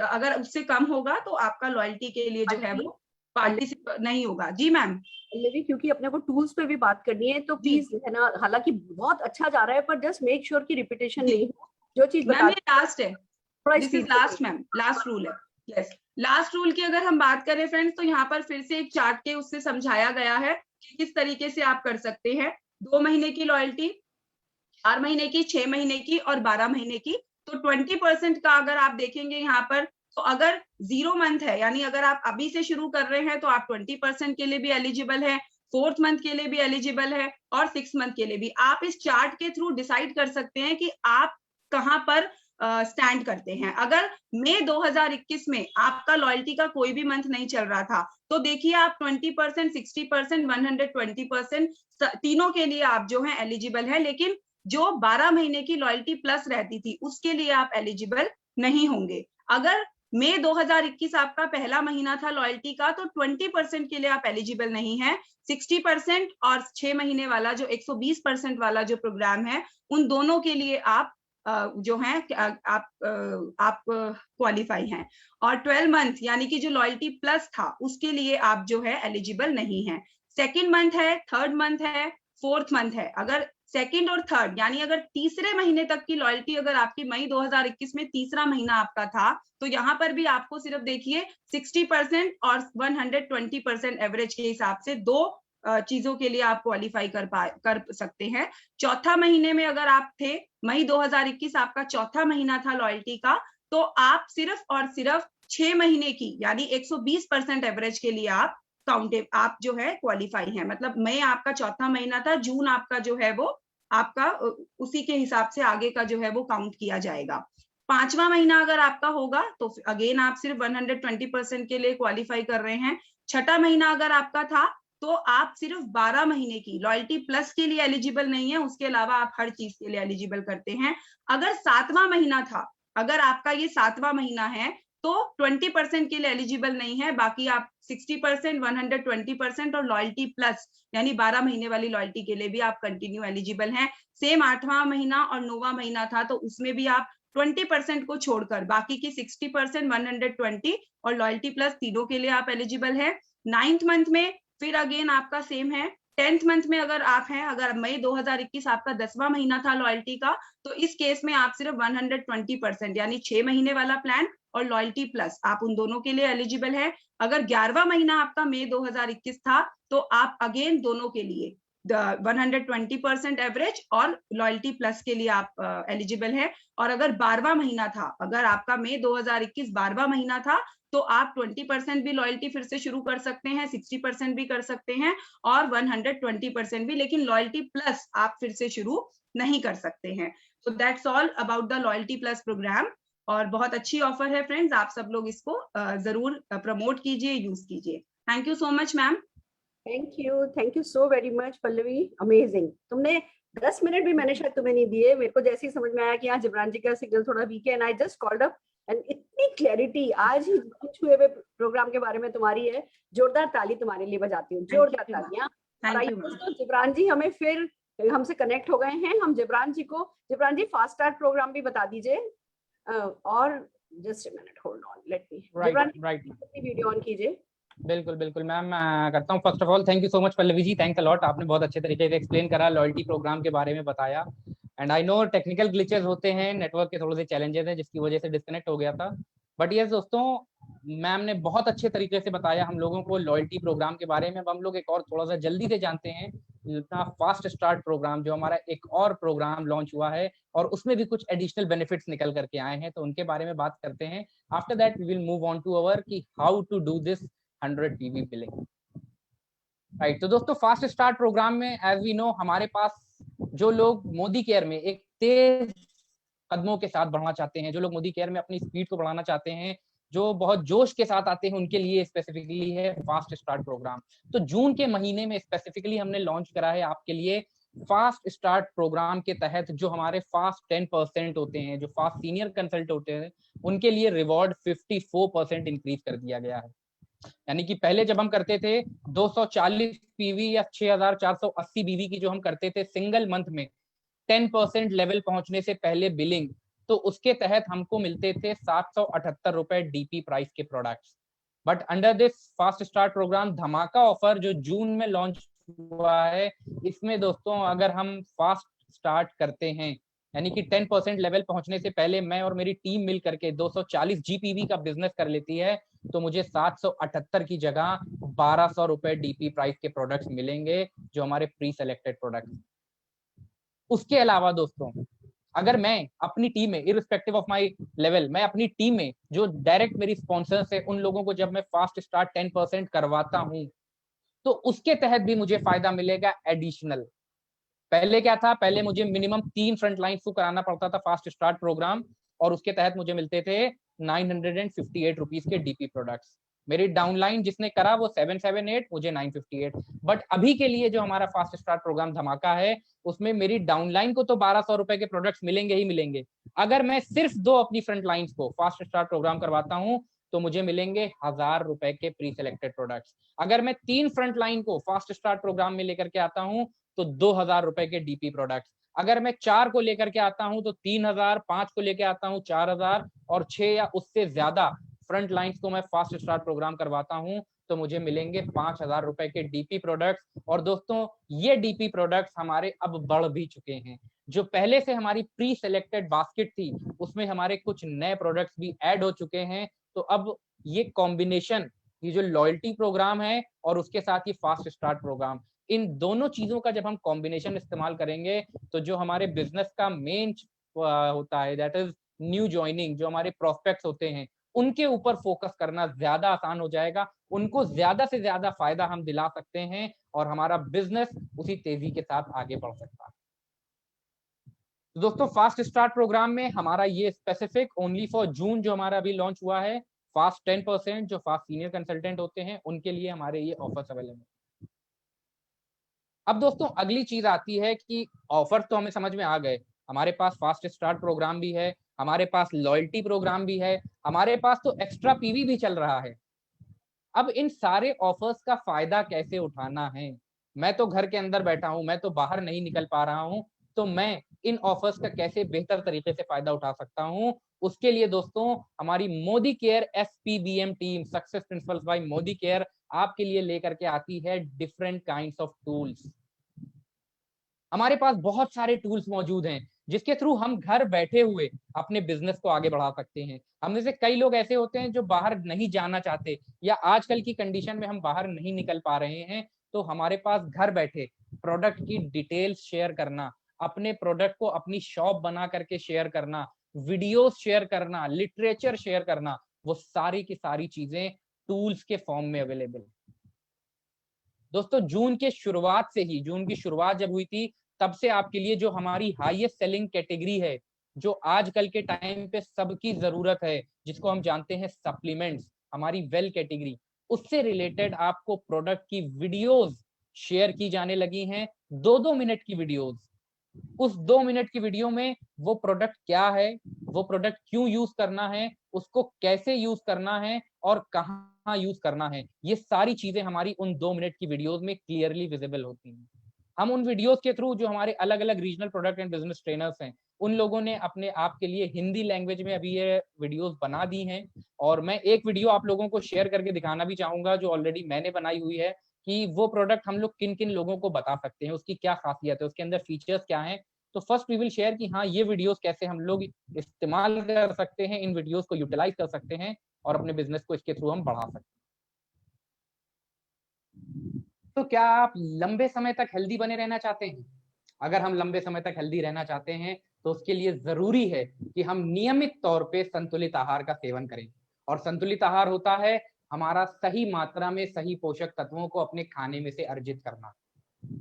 अगर उससे कम होगा तो आपका लॉयल्टी के लिए जो है वो पार्टिसिपेट नहीं होगा। जी मैम। पल्लवी, क्योंकि अपने को टूल्स पे भी बात करनी है तो प्लीज है ना, हालांकि बहुत अच्छा जा रहा है पर जस्ट मेक श्योर की रिपीटेशन नहीं हो, जो चीज मैम बता ये लास्ट है, थोड़ा this is speed last ma'am, last rule है। यस, लास्ट रूल की अगर हम बात करें फ्रेंड्स, तो यहाँ पर फिर से एक चार्ट के उससे समझाया गया है कि किस तरीके से आप कर सकते हैं 2 महीने की लॉयल्टी, 4 महीने की, 6 महीने की और 12 महीने की। तो 20% का अगर आप देखेंगे यहाँ पर, तो अगर 0 मंथ है, यानी अगर आप अभी से शुरू कर रहे हैं तो आप 20% के लिए भी एलिजिबल है, 4th मंथ के लिए भी एलिजिबल है और 6 मंथ के लिए भी। आप इस चार्ट के थ्रू डिसाइड कर सकते हैं कि आप कहाँ पर स्टैंड करते हैं। अगर मई 2021 में आपका लॉयल्टी का कोई भी मंथ नहीं चल रहा था, तो देखिए आप 20%, 60%, 120% तीनों के लिए आप जो है एलिजिबल है, लेकिन जो 12 महीने की लॉयल्टी प्लस रहती थी उसके लिए आप एलिजिबल नहीं होंगे। अगर मई 2021 आपका पहला महीना था लॉयल्टी का, तो 20% के लिए आप एलिजिबल नहीं है। 60% और 6 महीने वाला जो 120% वाला जो प्रोग्राम है, उन दोनों के लिए आप जो है आप क्वालिफाई हैं। और 12 मंथ यानी कि जो लॉयल्टी प्लस था उसके लिए आप जो है एलिजिबल नहीं है। 2nd मंथ है, 3rd मंथ है, 4th मंथ है। अगर 2nd और 3rd यानी अगर तीसरे महीने तक की लॉयल्टी अगर आपकी मई 2021 में तीसरा महीना आपका था, तो यहाँ पर भी आपको सिर्फ देखिए 60% और 120% एवरेज के हिसाब से 2 चीजों के लिए आप क्वालिफाई कर सकते हैं। चौथा महीने में अगर आप थे, मई 2021 आपका चौथा महीना था लॉयल्टी का, तो आप सिर्फ और सिर्फ 6 महीने की यानी 120% एवरेज के लिए आप आप जो है क्वालिफाई हैं। मतलब मई आपका चौथा महीना था, जून आपका जो है वो आपका उसी के हिसाब से आगे का जो है वो काउंट किया जाएगा। 5वां महीना अगर आपका होगा तो अगेन आप सिर्फ 120% के लिए क्वालिफाई कर रहे हैं। 6ठा महीना अगर आपका था तो आप सिर्फ 12 महीने की लॉयल्टी प्लस के लिए एलिजिबल नहीं है, उसके अलावा आप हर चीज के लिए एलिजिबल करते हैं। अगर 7वां महीना था, अगर आपका ये 7वां महीना है, तो 20% के लिए एलिजिबल नहीं है, बाकी आप 60%, 120% और लॉयल्टी प्लस यानी 12 महीने वाली लॉयल्टी के लिए भी आप कंटिन्यू एलिजिबल हैं। सेम 8वां महीना और 9वां महीना था, तो उसमें भी आप 20% को छोड़कर बाकी की 60%, 120 और लॉयल्टी प्लस तीनों के लिए आप एलिजिबल है। 9th मंथ में फिर अगेन आपका सेम है। 10th मंथ में अगर आप हैं, अगर मई 2021 आपका 10वां महीना था लॉयल्टी का, तो इस केस में आप सिर्फ 120% यानी 6 महीने वाला प्लान और लॉयल्टी प्लस आप उन दोनों के लिए एलिजिबल है। अगर 11वां महीना आपका मई 2021 था, तो आप अगेन दोनों के लिए 120% एवरेज और लॉयल्टी प्लस के लिए आप एलिजिबल है। और अगर 12वां महीना था, अगर आपका मई 2021 12वां महीना था, तो आप 20% भी लॉयल्टी फिर से शुरू कर सकते हैं, 60% भी कर सकते हैं और 120% भी, लेकिन लॉयल्टी प्लस आप फिर से शुरू नहीं कर सकते हैं। तो that's all about the loyalty plus programme. और बहुत अच्छी ऑफर है फ्रेंड्स, आप सब लोग इसको जरूर प्रमोट कीजिए, यूज कीजिए। Thank you so much ma'am. Thank you so very much Pallavi, amazing. तुमने 10 मिनट भी मैंने शायद तुम्हें नहीं दिए, मेरे को जैसे ही समझ में आया कि यहाँ जिब्रान जी का सिग्नल थोड़ा वीक है, and I just called up, and इतनी क्लैरिटी आज ही कुछ हुए हुए प्रोग्राम के बारे में तुम्हारी है। जोरदार ताली तुम्हारे लिए बजाती हूँ, जोरदार तालियां। दोस्तों जिब्रान जी हमें फिर हमसे कनेक्ट हो गए हैं, हम Jibran ji fast start programme भी बता दीजिए। और just a minute, hold on, let me, right video on कीजिए। बिल्कुल बिल्कुल मैम, करता हूँ। First of all thank you so much Pallavi ji, thanks a lot, आपने बहुत अच्छे तरीके से एक्सप्लेन करा, लॉयल्टी प्रोग्राम के बारे में बताया। And I know technical glitches होते हैं, नेटवर्क के थोड़े से चैलेंजेस हैं जिसकी वजह से डिस्कनेक्ट हो गया था। बट यस दोस्तों, मैम ने बहुत अच्छे तरीके से बताया हम लोगों को लॉयल्टी प्रोग्राम के बारे में। अब हम लोग एक और थोड़ा सा जल्दी से जानते हैं फास्ट स्टार्ट प्रोग्राम, जो हमारा एक और प्रोग्राम लॉन्च हुआ है और उसमें भी कुछ एडिशनल बेनिफिट्स निकल करके आए हैं, तो उनके बारे में बात करते हैं। After that we will move on to our कि how to do this 100 PV billing. Right, तो दोस्तों फास्ट स्टार्ट प्रोग्राम में एज वी नो हमारे पास जो लोग मोदी केयर में एक तेज कदमों के साथ बढ़ना चाहते हैं, जो लोग मोदी केयर में अपनी स्पीड को बढ़ाना चाहते हैं, जो बहुत जोश के साथ आते हैं, उनके लिए स्पेसिफिकली है फास्ट स्टार्ट प्रोग्राम। तो जून के महीने में स्पेसिफिकली हमने लॉन्च करा है आपके लिए फास्ट स्टार्ट प्रोग्राम के तहत जो हमारे फास्ट 10% होते हैं, जो फास्ट सीनियर कंसल्ट होते हैं, उनके लिए रिवॉर्ड 54% इंक्रीज कर दिया गया है। यानी कि पहले जब हम करते थे 240 PV या 6480 BV की जो हम करते थे सिंगल मंथ में 10% लेवल पहुंचने से पहले बिलिंग, तो उसके तहत हमको मिलते थे 778 रुपए DP प्राइस के products. But under this fast start programme धमाका ऑफर जो जून में लॉन्च हुआ है, इसमें दोस्तों अगर हम फास्ट स्टार्ट करते हैं, यानी कि 10% लेवल पहुंचने से पहले मैं और मेरी टीम मिल करके 240 जीपीवी का बिजनेस कर लेती है, तो मुझे 778 की जगह 1200 रुपए डीपी प्राइस के प्रोडक्ट्स मिलेंगे, जो हमारे प्री सेलेक्टेड प्रोडक्ट्स। उसके अलावा दोस्तों अगर मैं अपनी टीम में इररिस्पेक्टिव ऑफ माय लेवल, मैं अपनी टीम में जो डायरेक्ट मेरी स्पॉन्सर्स है उन लोगों को जब मैं फास्ट स्टार्ट 10% करवाता हूं, तो उसके तहत भी मुझे फायदा मिलेगा एडिशनल। पहले क्या था, पहले मुझे मिनिमम 3 फ्रंट लाइन को कराना पड़ता था फास्ट स्टार्ट प्रोग्राम, और उसके तहत मुझे मिलते थे 958 रुपीज के डीपी प्रोडक्ट्स। मेरी डाउनलाइन जिसने करा वो 778, मुझे 958। बट अभी के लिए जो हमारा फास्ट स्टार्ट प्रोग्राम धमाका है, उसमें मेरी डाउनलाइन को तो 1200 रुपए के प्रोडक्ट्स मिलेंगे ही मिलेंगे। अगर मैं सिर्फ 2 अपनी फ्रंट लाइन्स को फास्ट स्टार्ट प्रोग्राम करवाता हूं, तो मुझे मिलेंगे 1000 रुपए के प्री सेलेक्टेड प्रोडक्ट्स। अगर मैं 3 फ्रंट लाइन को फास्ट स्टार्ट प्रोग्राम में लेकर के आता हूं, तो 2000 रुपए के डीपी प्रोडक्ट्स। अगर मैं 4 को लेकर के आता हूं तो 3000, 5 को लेकर आता हूं 4000, और 6 या उससे ज्यादा फ्रंट लाइन्स को मैं फास्ट स्टार्ट प्रोग्राम करवाता हूं, तो मुझे मिलेंगे 5000 रुपए के डीपी प्रोडक्ट्स। और दोस्तों ये डीपी प्रोडक्ट्स हमारे अब बढ़ भी चुके हैं। जो पहले से हमारी प्री सेलेक्टेड बास्केट थी, उसमें हमारे कुछ नए प्रोडक्ट्स भी ऐड हो चुके हैं। तो अब ये कॉम्बिनेशन, ये जो लॉयल्टी प्रोग्राम है और उसके साथ ही फास्ट स्टार्ट प्रोग्राम, इन दोनों चीजों का जब हम कॉम्बिनेशन इस्तेमाल करेंगे, तो जो हमारे बिजनेस का मेन होता है, दैट इज न्यू ज्वाइनिंग, जो हमारे प्रोस्पेक्ट्स होते हैं, उनके ऊपर फोकस करना ज्यादा आसान हो जाएगा। उनको ज्यादा से ज्यादा फायदा हम दिला सकते हैं और हमारा बिजनेस उसी तेजी के साथ आगे बढ़ सकता है। तो दोस्तों फास्ट स्टार्ट प्रोग्राम में हमारा ये स्पेसिफिक ओनली फॉर जून जो हमारा अभी लॉन्च हुआ है, फास्ट 10% जो फास्ट सीनियर कंसल्टेंट होते हैं उनके लिए हमारे ये ऑफर्स अवेलेबल है। अब दोस्तों अगली चीज आती है कि ऑफर तो हमें समझ में आ गए, हमारे पास फास्ट स्टार्ट प्रोग्राम भी है, हमारे पास लॉयल्टी प्रोग्राम भी है, हमारे पास तो एक्स्ट्रा पीवी भी चल रहा है। अब इन सारे ऑफर्स का फायदा कैसे उठाना है? मैं तो घर के अंदर बैठा हूं, मैं तो बाहर नहीं निकल पा रहा हूं, तो मैं इन ऑफर्स का कैसे बेहतर तरीके से फायदा उठा सकता हूं? उसके लिए दोस्तों हमारी Modicare SPBM team, success principles by Modicare, आपके लिए लेकर के आती है डिफरेंट काइंड्स ऑफ टूल्स। हमारे पास बहुत सारे टूल्स मौजूद हैं जिसके थ्रू हम घर बैठे हुए अपने बिजनेस को आगे बढ़ा सकते हैं। हम में से कई लोग ऐसे होते हैं जो बाहर नहीं जाना चाहते, या आजकल की कंडीशन में हम बाहर नहीं निकल पा रहे हैं, तो हमारे पास घर बैठे प्रोडक्ट की डिटेल्स शेयर करना, अपने प्रोडक्ट को अपनी शॉप बना करके शेयर करना, वीडियोस शेयर करना, लिटरेचर शेयर करना, वो सारी की सारी चीजें टूल्स के फॉर्म में अवेलेबल है। दोस्तों जून की शुरुआत जब हुई थी, तब से आपके लिए जो हमारी हाईएस्ट सेलिंग कैटेगरी है, जो आजकल के टाइम पे सबकी जरूरत है, जिसको हम जानते हैं सप्लीमेंट्स, हमारी वेल कैटेगरी, उससे रिलेटेड आपको प्रोडक्ट की वीडियोस शेयर की जाने लगी हैं, 2-2 मिनट की वीडियोस। उस 2 मिनट की वीडियो में वो प्रोडक्ट क्या है, वो प्रोडक्ट क्यों यूज करना है, उसको कैसे यूज करना है और कहाँ यूज करना है, ये सारी चीजें हमारी उन 2 मिनट की वीडियोस में क्लियरली विजिबल होती हैं। हम उन वीडियोस के थ्रू जो हमारे अलग अलग regional product and business trainers हैं, उन लोगों ने अपने आप के लिए हिंदी लैंग्वेज में अभी ये वीडियोस बना दी हैं। और मैं एक वीडियो आप लोगों को शेयर करके दिखाना भी चाहूंगा जो ऑलरेडी मैंने बनाई हुई है, कि वो प्रोडक्ट हम लोग किन किन लोगों को बता सकते हैं, उसकी क्या खासियत है, उसके अंदर फीचर्स क्या हैं। तो फर्स्ट वी विल शेयर कि हाँ ये वीडियोस कैसे हम लोग इस्तेमाल कर सकते हैं, इन वीडियोस को यूटिलाइज कर सकते हैं और अपने बिजनेस को इसके थ्रू हम बढ़ा सकते हैं। तो क्या आप लंबे समय तक हेल्दी बने रहना चाहते हैं? अगर हम लंबे समय तक हेल्दी रहना चाहते हैं तो उसके लिए जरूरी है कि हम नियमित तौर पे संतुलित आहार का सेवन करें। और संतुलित आहार होता है हमारा सही मात्रा में सही पोषक तत्वों को अपने खाने में से अर्जित करना।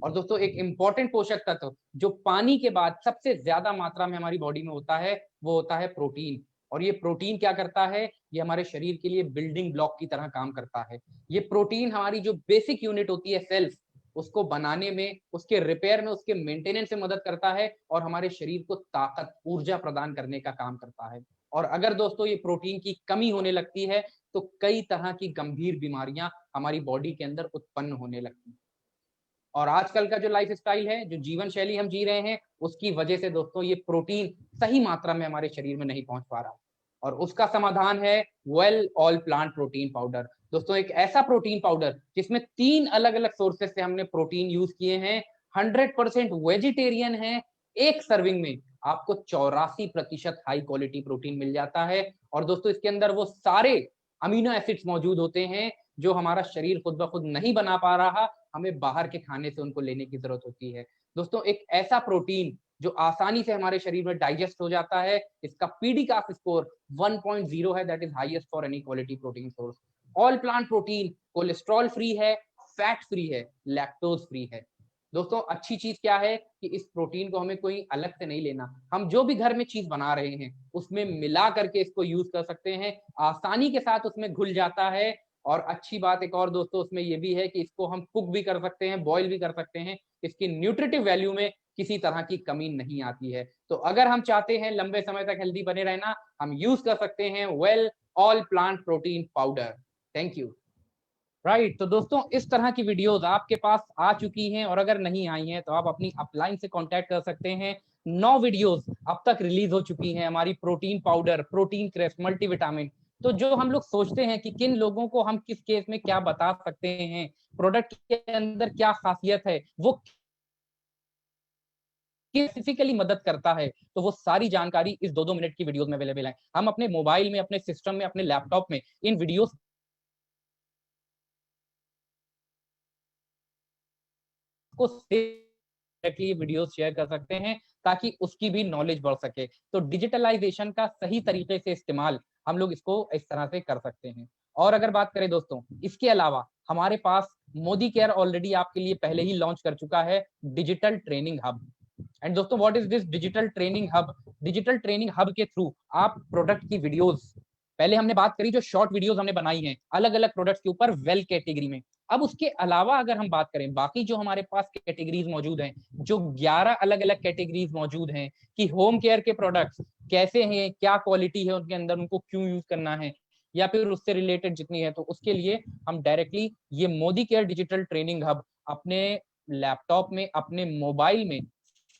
और दोस्तों एक इंपॉर्टेंट पोषक तत्व जो पानी के बाद सबसे ज्यादा मात्रा में हमारी बॉडी में होता है, वो होता है प्रोटीन। और ये प्रोटीन क्या करता है, ये हमारे शरीर के लिए बिल्डिंग ब्लॉक की तरह काम करता है। ये प्रोटीन हमारी जो बेसिक यूनिट होती है सेल्स, उसको बनाने में, उसके रिपेयर में, उसके मेंटेनेंस में मदद करता है और हमारे शरीर को ताकत, ऊर्जा प्रदान करने का काम करता है। और अगर दोस्तों ये प्रोटीन की कमी होने लगती है तो कई तरह की गंभीर बीमारियां हमारी बॉडी के अंदर उत्पन्न होने लगती हैं। और आजकल का जो लाइफ स्टाइल है, जो जीवन शैली हम जी रहे हैं, उसकी वजह से दोस्तों ये प्रोटीन सही मात्रा में हमारे शरीर में नहीं पहुंच पा रहा। और उसका समाधान है well all plant protein powder, दोस्तों एक ऐसा प्रोटीन पाउडर जिसमें 3 अलग अलग सोर्सेस से हमने प्रोटीन यूज किए हैं, 100% वेजिटेरियन है, एक सर्विंग में आपको 84% हाई क्वालिटी प्रोटीन मिल जाता है। और दोस्तों इसके अंदर वो सारे अमीनो एसिड्स मौजूद होते हैं जो हमारा शरीर खुद ब खुद नहीं बना पा रहा, हमें बाहर के खाने से उनको लेने की जरूरत होती है। दोस्तों एक ऐसा प्रोटीन जो आसानी से हमारे शरीर में डाइजेस्ट हो जाता है, इसका पीडीकाफ स्कोर 1.0 है, that is highest for any quality protein source. All plant protein cholesterol free है, फैट फ्री है, लैक्टोज फ्री है। दोस्तों अच्छी चीज क्या है कि इस प्रोटीन को हमें कोई अलग से नहीं लेना, हम जो भी घर में चीज बना रहे हैं उसमें मिला करके इसको यूज कर सकते हैं, आसानी के साथ उसमें घुल जाता है। और अच्छी बात एक और दोस्तों उसमें ये भी है कि इसको हम कुक भी कर सकते हैं, बॉईल भी कर सकते हैं, इसकी न्यूट्रिटिव वैल्यू में किसी तरह की कमी नहीं आती है। तो अगर हम चाहते हैं लंबे समय तक हेल्दी बने रहना, हम यूज कर सकते हैं well all plant protein powder. Thank you. Right तो दोस्तों इस तरह की वीडियोस आपके पास आ चुकी हैं, और अगर नहीं आई हैं तो आप अपनी अपलाइन से कांटेक्ट कर सकते हैं। 9 वीडियोस अब तक रिलीज हो चुकी हैं हमारी protein powder, protein crest, multivitamin. तो जो हम लोग सोचते हैं कि किन लोगों को हम किस केस में क्या बता सकते हैं, प्रोडक्ट के अंदर क्या खासियत है, वो स्पेसिफिकली मदद करता है, तो वो सारी जानकारी इस 2-2 मिनट की वीडियोस में अवेलेबल है। हम अपने मोबाइल में, अपने सिस्टम में, अपने लैपटॉप में इन वीडियोस को डायरेक्टली वीडियोस शेयर कर सकते हैं ताकि उसकी भी नॉलेज बढ़ सके। तो डिजिटलाइजेशन का सही तरीके से इस्तेमाल हम लोग इसको इस तरह से कर सकते हैं। और अगर बात करें दोस्तों इसके अलावा हमारे पास मोदी केयर ऑलरेडी आपके लिए पहले ही लॉन्च कर चुका है डिजिटल ट्रेनिंग हब। एंड दोस्तों what is this digital training hub? Digital training hub के थ्रू आप प्रोडक्ट की वीडियोस, पहले हमने बात करी जो शॉर्ट वीडियोस हमने बनाई हैं अलग अलग प्रोडक्ट्स के ऊपर वेल कैटेगरी में। अब उसके अलावा अगर हम बात करें बाकी जो हमारे पास कैटेगरीज मौजूद हैं, जो 11 अलग अलग कैटेगरीज मौजूद हैं कि होम केयर के प्रोडक्ट्स कैसे हैं, क्या क्वालिटी है उनके अंदर, उनको क्यों यूज करना है, या फिर उससे रिलेटेड जितनी है, तो उसके लिए हम डायरेक्टली ये Modi care digital training hub अपने लैपटॉप में, अपने मोबाइल में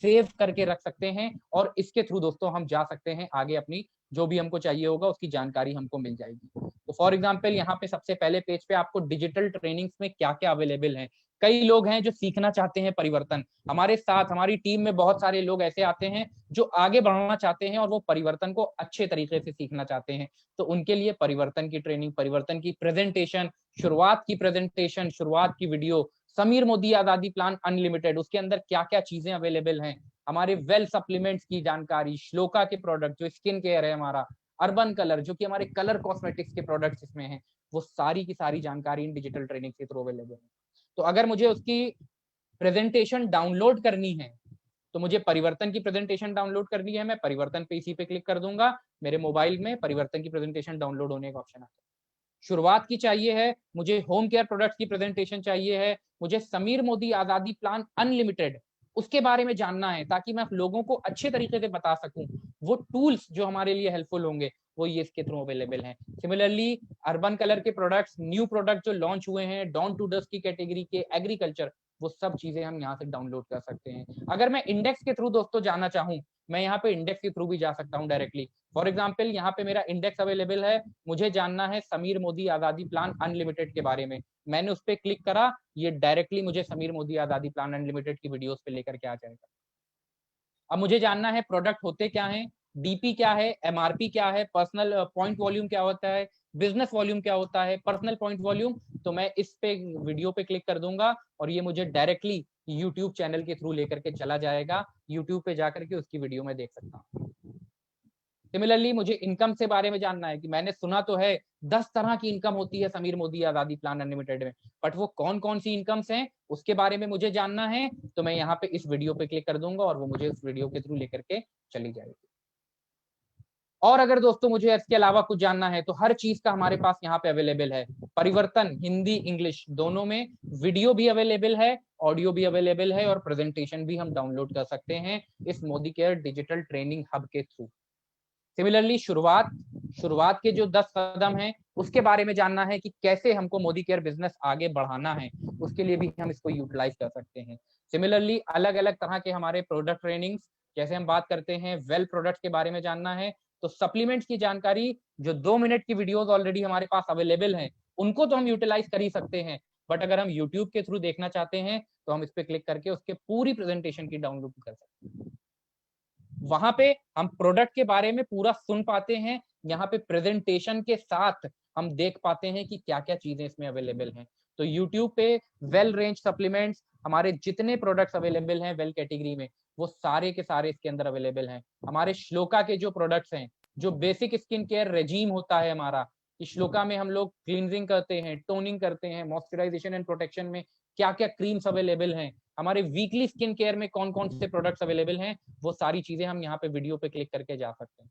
सेव करके रख सकते हैं। और इसके थ्रू दोस्तों हम जा सकते हैं आगे, अपनी जो भी हमको चाहिए होगा उसकी जानकारी हमको मिल जाएगी। तो फॉर एग्जांपल यहाँ पे सबसे पहले पेज पे आपको डिजिटल ट्रेनिंग्स में क्या क्या अवेलेबल है। कई लोग हैं जो सीखना चाहते हैं परिवर्तन, हमारे साथ हमारी टीम में बहुत सारे लोग ऐसे आते हैं जो आगे बढ़ना चाहते हैं और वो परिवर्तन को अच्छे तरीके से सीखना चाहते हैं। तो उनके लिए परिवर्तन की ट्रेनिंग, परिवर्तन की प्रेजेंटेशन, शुरुआत की प्रेजेंटेशन, शुरुआत की वीडियो, समीर मोदी आजादी प्लान अनलिमिटेड, उसके अंदर क्या क्या चीजें अवेलेबल हैं, हमारे वेल सप्लीमेंट्स की जानकारी, श्लोका के प्रोडक्ट जो स्किन केयर है, हमारा अर्बन कलर जो कि हमारे कलर कॉस्मेटिक्स के प्रोडक्ट्स इसमें हैं, वो सारी की सारी जानकारी इन डिजिटल ट्रेनिंग के थ्रू अवेलेबल है। तो अगर मुझे उसकी प्रेजेंटेशन डाउनलोड करनी है तो मुझे परिवर्तन की प्रेजेंटेशन डाउनलोड करनी है, मैं परिवर्तन पे इसी पे क्लिक कर दूंगा, मेरे मोबाइल में परिवर्तन की प्रेजेंटेशन डाउनलोड होने का ऑप्शन आता है। शुरुआत की चाहिए है, मुझे होम केयर प्रोडक्ट्स की प्रेजेंटेशन चाहिए है, मुझे समीर मोदी आजादी प्लान अनलिमिटेड उसके बारे में जानना है ताकि मैं लोगों को अच्छे तरीके से बता सकूं, वो टूल्स जो हमारे लिए हेल्पफुल होंगे वो ये इसके थ्रू अवेलेबल हैं। सिमिलरली अर्बन कलर के प्रोडक्ट्स, न्यू प्रोडक्ट जो लॉन्च हुए हैं डॉन टू डस्ट की कैटेगरी के, एग्रीकल्चर, वो सब चीजें हम यहाँ से डाउनलोड कर सकते हैं। अगर मैं इंडेक्स के थ्रू दोस्तों जाना चाहूँ, मैं यहाँ पे इंडेक्स के थ्रू भी जा सकता हूँ डायरेक्टली। फॉर एग्जाम्पल यहाँ पे मेरा इंडेक्स अवेलेबल है, मुझे जानना है समीर मोदी आजादी प्लान अनलिमिटेड के बारे में, मैंने उस पर क्लिक करा, ये डायरेक्टली मुझे समीर मोदी आजादी प्लान अनलिमिटेड की वीडियोस पे लेकर के आ जाएगा। अब मुझे जानना है प्रोडक्ट होते क्या हैं, डीपी क्या है, एमआरपी क्या है, पर्सनल पॉइंट वॉल्यूम क्या होता है, बिजनेस वॉल्यूम क्या होता है, पर्सनल पॉइंट वॉल्यूम, तो मैं इस पे वीडियो पे क्लिक कर दूंगा और ये मुझे डायरेक्टली यूट्यूब चैनल के थ्रू लेकर के चला जाएगा, यूट्यूब पे जाकर के उसकी वीडियो में देख सकता हूँ। सिमिलरली मुझे इनकम से बारे में जानना है कि मैंने सुना तो है 10 तरह की इनकम होती है समीर मोदी आजादी प्लान अनलिमिटेड में, बट वो कौन कौन सी इनकम्स हैं उसके बारे में मुझे जानना है, तो मैं यहाँ पे इस वीडियो पे क्लिक कर दूंगा और वो मुझे उस वीडियो के थ्रू लेकर के चली जाएगी। और अगर दोस्तों मुझे इसके अलावा कुछ जानना है तो हर चीज का हमारे पास यहाँ पे अवेलेबल है, परिवर्तन हिंदी इंग्लिश दोनों में, वीडियो भी अवेलेबल है, ऑडियो भी अवेलेबल है और प्रेजेंटेशन भी हम डाउनलोड कर सकते हैं इस Modi care digital training hub के थ्रू। सिमिलरली शुरुआत के जो 10 कदम हैं उसके बारे में जानना है कि कैसे हमको मोदी केयर बिजनेस आगे बढ़ाना है, उसके लिए भी हम इसको यूटिलाइज कर सकते हैं। सिमिलरली अलग अलग तरह के हमारे प्रोडक्ट ट्रेनिंग्स, जैसे हम बात करते हैं वेल प्रोडक्ट के बारे में जानना है तो सप्लीमेंट्स की जानकारी जो 2 मिनट की वीडियोस ऑलरेडी हमारे पास अवेलेबल हैं उनको तो हम यूटिलाइज कर ही सकते हैं, बट अगर हम यूट्यूब के थ्रू देखना चाहते हैं तो हम इस पे क्लिक करके उसके पूरी प्रेजेंटेशन की डाउनलोड कर सकते हैं। वहां पे हम प्रोडक्ट के बारे में पूरा सुन पाते हैं, यहाँ पे प्रेजेंटेशन के साथ हम देख पाते हैं कि क्या क्या चीजें इसमें अवेलेबल हैं। तो यूट्यूब पे वेल रेंज सप्लीमेंट्स, हमारे जितने प्रोडक्ट्स अवेलेबल हैं वेल कैटेगरी में, वो सारे के सारे इसके अंदर अवेलेबल हैं। हमारे श्लोका के जो प्रोडक्ट्स हैं, जो बेसिक स्किन केयर रेजीम होता है हमारा, श्लोका में हम लोग क्लींजिंग करते हैं, टोनिंग करते हैं, मॉइस्चराइजेशन एंड प्रोटेक्शन में क्या क्या क्रीम्स अवेलेबल हैं, हमारे वीकली स्किन केयर में कौन कौन से प्रोडक्ट्स अवेलेबल हैं, वो सारी चीजें हम यहाँ पे वीडियो पे क्लिक करके जा सकते हैं।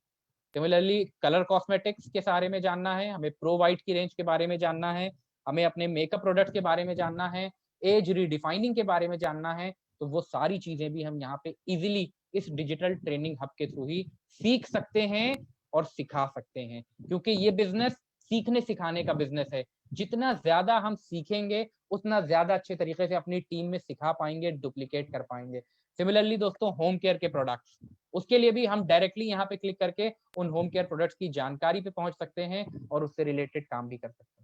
सिमिलरली कलर कॉस्मेटिक्स के बारे में जानना है, हमें प्रो वाइट की रेंज के बारे में जानना है, हमें अपने मेकअप प्रोडक्ट के बारे में जानना है, एज रिडिफाइनिंग के बारे में जानना है, तो वो सारी चीजें भी हम यहाँ पे इजिली इस डिजिटल ट्रेनिंग हब के थ्रू ही सीख सकते हैं और सिखा सकते हैं। क्योंकि ये बिजनेस सीखने सिखाने का बिजनेस है, जितना ज्यादा हम सीखेंगे उतना ज्यादा अच्छे तरीके से अपनी टीम में सिखा पाएंगे, डुप्लीकेट कर पाएंगे। सिमिलरली दोस्तों होम केयर के प्रोडक्ट्स, उसके लिए भी हम डायरेक्टली यहाँ पे क्लिक करके उन होम केयर प्रोडक्ट्स की जानकारी पे पहुंच सकते हैं और उससे रिलेटेड काम भी कर सकते हैं।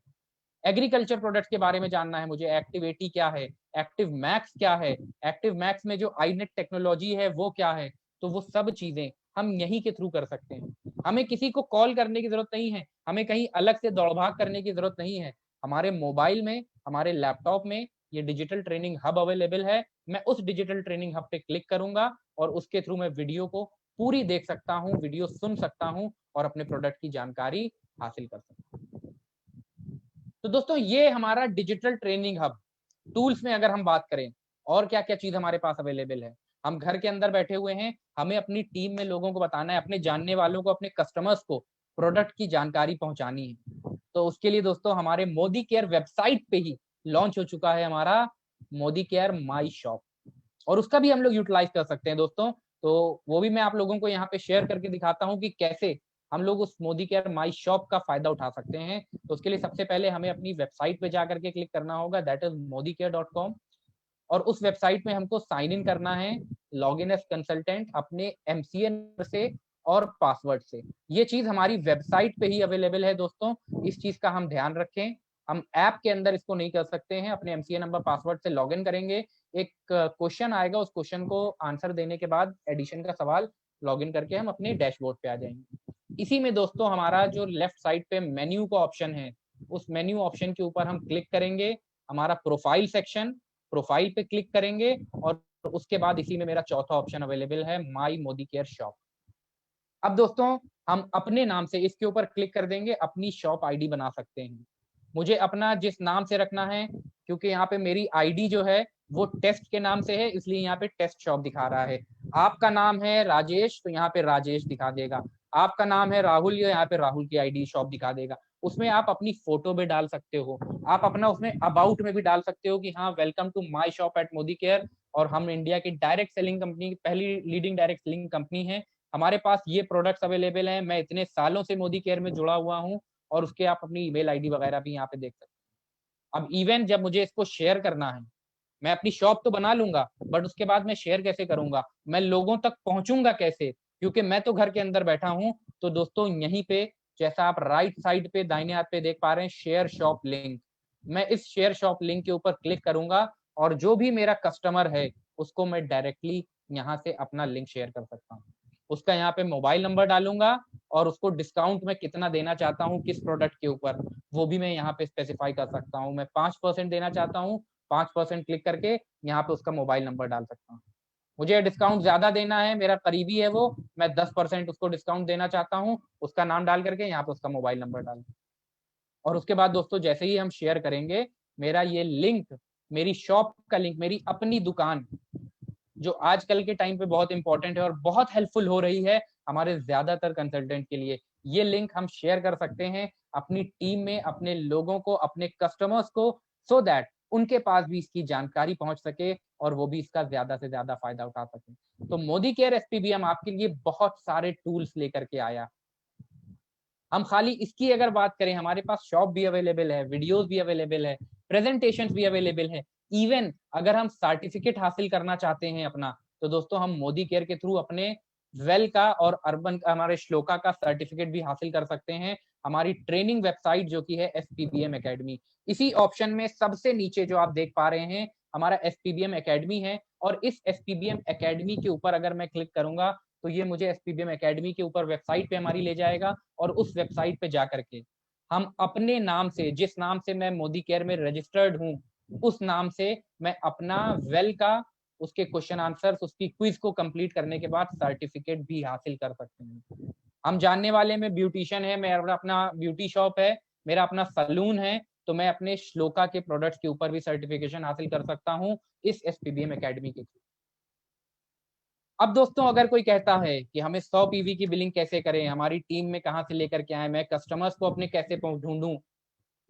एग्रीकल्चर प्रोडक्ट्स के बारे में जानना है मुझे, एक्टिव 80 क्या है, एक्टिव मैक्स क्या है, एक्टिव मैक्स में जो आईनेट टेक्नोलॉजी है वो क्या है, तो वो सब चीजें हम यहीं के थ्रू कर सकते हैं। हमें किसी को कॉल करने की जरूरत नहीं है, हमें कहीं अलग से दौड़ भाग करने की जरूरत नहीं है। हमारे मोबाइल में, हमारे लैपटॉप में ये डिजिटल ट्रेनिंग हब अवेलेबल है। मैं उस डिजिटल ट्रेनिंग हब पे क्लिक करूंगा और उसके थ्रू मैं वीडियो को पूरी देख सकता हूँ, वीडियो सुन सकता हूँ और अपने प्रोडक्ट की जानकारी हासिल कर सकता हूँ। तो दोस्तों ये हमारा डिजिटल ट्रेनिंग हब। टूल्स में अगर हम बात करें और क्या क्या चीज हमारे पास अवेलेबल है, हम घर के अंदर बैठे हुए हैं, हमें अपनी टीम में लोगों को बताना है, अपने जानने वालों को, अपने कस्टमर्स को प्रोडक्ट की जानकारी पहुंचानी है। तो उसके लिए दोस्तों हमारे मोदी केयर वेबसाइट पे ही लॉन्च हो चुका है हमारा मोदी केयर माई शॉप, और उसका भी हम लोग यूटिलाइज कर सकते हैं दोस्तों। तो वो भी मैं आप लोगों को यहाँ पे शेयर करके दिखाता हूँ कि कैसे हम लोग उस मोदी केयर माई शॉप का फायदा उठा सकते हैं। तो उसके लिए सबसे पहले हमें अपनी वेबसाइट पे जाकर के क्लिक करना होगा, दैट इज modicare.com, और उस वेबसाइट में हमको साइन इन करना है, लॉग इन एज कंसल्टेंट अपने MCN से और पासवर्ड से। ये चीज हमारी वेबसाइट पे ही अवेलेबल है दोस्तों, इस चीज का हम ध्यान रखें। हम ऐप के अंदर इसको नहीं कर सकते हैं। अपने MCN नंबर पासवर्ड से लॉग इन करेंगे, एक क्वेश्चन आएगा, उस क्वेश्चन को आंसर देने के बाद एडिशन का सवाल लॉग इन करके हम अपने डैशबोर्ड पे आ जाएंगे। इसी में दोस्तों हमारा जो लेफ्ट साइड पे मेन्यू का ऑप्शन है, उस मेन्यू ऑप्शन के ऊपर हम क्लिक करेंगे, हमारा प्रोफाइल सेक्शन, प्रोफाइल पे क्लिक करेंगे और उसके बाद इसी में मेरा चौथा ऑप्शन अवेलेबल है, माई मोदी केयर शॉप। अब दोस्तों हम अपने नाम से इसके ऊपर क्लिक कर देंगे, अपनी शॉप आईडी बना सकते हैं। मुझे अपना जिस नाम से रखना है, क्योंकि यहाँ पे मेरी आईडी जो है वो टेस्ट के नाम से है, इसलिए यहाँ पे टेस्ट शॉप दिखा रहा है। आपका नाम है राजेश, तो यहाँ पे राजेश दिखा देगा। आपका नाम है राहुल, यहाँ पे राहुल की आईडी शॉप दिखा देगा। उसमें आप अपनी फोटो भी डाल सकते हो, आप अपना उसमें अबाउट में भी डाल सकते हो कि हाँ welcome to my shop at Modicare, और हम इंडिया की डायरेक्ट सेलिंग कंपनी, पहली लीडिंग डायरेक्ट सेलिंग कंपनी है, हमारे पास ये प्रोडक्ट्स अवेलेबल हैं, मैं इतने सालों से मोदी केयर में जुड़ा हुआ हूँ, और उसके आप अपनी ईमेल आईडी वगैरह भी यहाँ पे देख सकते हैं। अब इवन जब मुझे इसको शेयर करना है, मैं अपनी शॉप तो बना लूंगा, बट उसके बाद मैं शेयर कैसे करूंगा, मैं लोगों तक पहुंचूंगा कैसे, क्योंकि मैं तो घर के अंदर बैठा हूं। तो दोस्तों यहीं पे जैसा आप राइट साइड पे दाहिने हाथ पे देख पा रहे हैं शेयर शॉप लिंक, मैं इस शेयर शॉप लिंक के ऊपर क्लिक करूंगा और जो भी मेरा कस्टमर है उसको मैं डायरेक्टली यहाँ से अपना लिंक शेयर कर सकता हूँ। उसका यहाँ पे मोबाइल नंबर डालूंगा और उसको डिस्काउंट में कितना देना चाहता हूँ किस प्रोडक्ट के ऊपर, वो भी मैं यहाँ पे स्पेसिफाई कर सकता हूँ। मैं 5% देना चाहता हूँ, 5% क्लिक करके यहाँ पे उसका मोबाइल नंबर डाल सकता हूँ। मुझे डिस्काउंट ज्यादा देना है, मेरा करीबी है वो, मैं 10% उसको डिस्काउंट देना चाहता हूँ, उसका नाम डाल करके यहाँ पे उसका मोबाइल नंबर डाल। और उसके बाद दोस्तों जैसे ही हम शेयर करेंगे, मेरा ये लिंक, मेरी शॉप का लिंक, मेरी अपनी दुकान, जो आजकल के टाइम पे बहुत इंपॉर्टेंट है और बहुत हेल्पफुल हो रही है हमारे ज्यादातर कंसल्टेंट के लिए, ये लिंक हम शेयर कर सकते हैं अपनी टीम में, अपने लोगों को, अपने कस्टमर्स को, सो दैट उनके पास भी इसकी जानकारी पहुंच सके और वो भी इसका ज्यादा से ज्यादा फायदा उठा सके। तो मोदी केयर SPBM आपके लिए बहुत सारे टूल्स लेकर के आया। हम खाली इसकी अगर बात करें, हमारे पास शॉप भी अवेलेबल है, वीडियोस भी अवेलेबल है, प्रेजेंटेशंस भी अवेलेबल है। इवन अगर हम सर्टिफिकेट हासिल करना चाहते हैं अपना, तो दोस्तों हम मोदी केयर के थ्रू अपने वेल का और अर्बन हमारे श्लोका का सर्टिफिकेट भी हासिल कर सकते हैं। हमारी ट्रेनिंग वेबसाइट जो कि है SPBM एकेडमी। इसी ऑप्शन में सबसे नीचे जो आप देख पा रहे हैं हमारा SPBM एकेडमी है, और इस SPBM एकेडमी के ऊपर अगर मैं क्लिक करूंगा तो ये मुझे SPBM एकेडमी के ऊपर वेबसाइट पे हमारी ले जाएगा, और उस वेबसाइट पे जाकर के हम अपने नाम से, जिस नाम से मैं मोदी केयर में रजिस्टर्ड हूं, उस नाम से मैं अपना वेल का, उसके क्वेश्चन आंसर्स, उसकी क्विज को कंप्लीट करने के बाद सर्टिफिकेट भी हासिल कर सकते हैं। हम जानने वाले में ब्यूटिशियन है, मेरा अपना ब्यूटी शॉप है, मेरा अपना सलून है, तो मैं अपने श्लोका के प्रोडक्ट्स के ऊपर भी सर्टिफिकेशन हासिल कर सकता हूं इस SPBM एकेडमी के थ्रू। अब दोस्तों अगर कोई कहता है कि हमें 100 PV की बिलिंग कैसे करें, हमारी टीम में कहां से लेकर के आए, मैं कस्टमर्स को अपने कैसे ढूंढूं,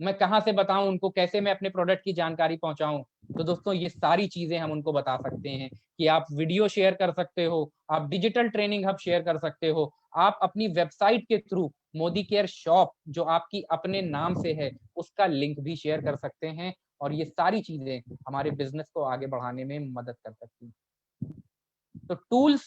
मैं कहां से बताऊं उनको, कैसे मैं अपने प्रोडक्ट की जानकारी पहुंचाऊं, तो दोस्तों ये सारी चीजें हम उनको बता सकते हैं कि आप वीडियो शेयर कर सकते हो, आप डिजिटल ट्रेनिंग हब शेयर कर सकते हो, आप अपनी वेबसाइट के थ्रू मोदी केयर शॉप जो आपकी अपने नाम से है उसका लिंक भी शेयर कर सकते हैं, और ये सारी चीजें हमारे बिजनेस को आगे बढ़ाने में मदद कर सकती हैं। तो tools,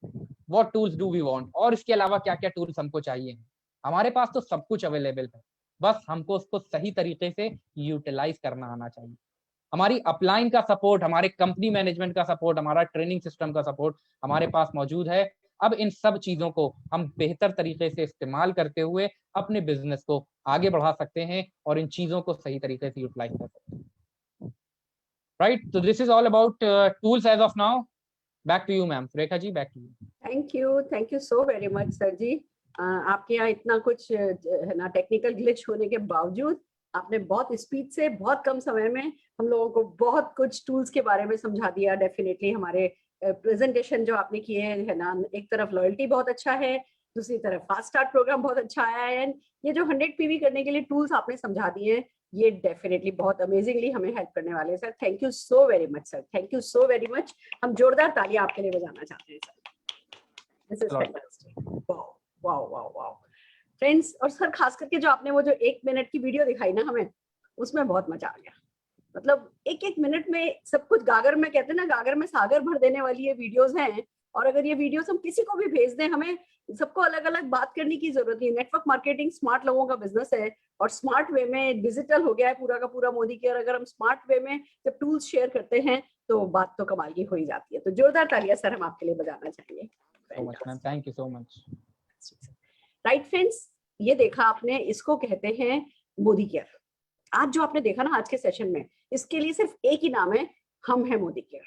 what tools do we want, और इसके अलावा क्या क्या टूल्स हमको चाहिए, हमारे पास तो सब कुछ अवेलेबल है, बस हमको उसको सही तरीके से यूटिलाइज करना आना चाहिए। हमारी अपलाइन का सपोर्ट, हमारे कंपनी मैनेजमेंट का सपोर्ट, हमारा ट्रेनिंग सिस्टम का सपोर्ट हमारे पास मौजूद है। अब इन सब चीजों को हम बेहतर तरीके से इस्तेमाल करते हुए अपने बिजनेस को आगे बढ़ा सकते हैं और इन चीजों को सही तरीके से यूटिलाइज कर सकते हैं। राइट, तो this is all about tools as of now. Back to you ma'am, Surekha ji, back to you. Thank you so very much sir ji. आपके यहाँ इतना कुछ है ना, टेक्निकल ग्लिच होने के बावजूद आपने बहुत स्पीड से बहुत कम समय में हम लोगों को बहुत कुछ टूल्स के बारे में समझा दिया। डेफिनेटली हमारे प्रेजेंटेशन जो आपने किए है ना, एक तरफ लॉयल्टी बहुत अच्छा है, दूसरी तरफ फास्ट स्टार्ट प्रोग्राम बहुत अच्छा है, एंड ये जो 100 PV करने के लिए टूल्स आपने समझा दिए हैं, ये डेफिनेटली बहुत अमेजिंगली हमें हेल्प करने वाले हैं sir. Thank you so very much sir, thank you so very much. हम जोरदार तालियां आपके लिए बजाना चाहते हैं sir. This is fantastic, wow wow wow wow friends. और सर खास करके जो आपने वो जो 1 मिनट की वीडियो दिखाई ना हमें, उसमें बहुत मजा आ गया। मतलब एक मिनट में सब कुछ गागर में, कहते हैं ना, गागर में सागर भर देने वाली ये वीडियोस हैं। और अगर ये वीडियोस हम किसी को भी भेज दें, हमें सबको अलग अलग बात करने की जरूरत नहीं है। नेटवर्क मार्केटिंग स्मार्ट लोगों का बिजनेस है, और स्मार्ट वे में डिजिटल हो गया है पूरा का पूरा मोदी केयर। अगर हम स्मार्ट वे में जब टूल्स शेयर करते हैं तो बात तो कमाल की हो ही जाती है। तो जोरदार तालियां सर हम आपके लिए बजाना चाहिए। Thank you so much. Right friends, ये देखा आपने, इसको कहते हैं मोदी केयर। आज जो आपने देखा ना आज के सेशन में, इसके लिए सिर्फ एक ही नाम है, हम है मोदी केयर।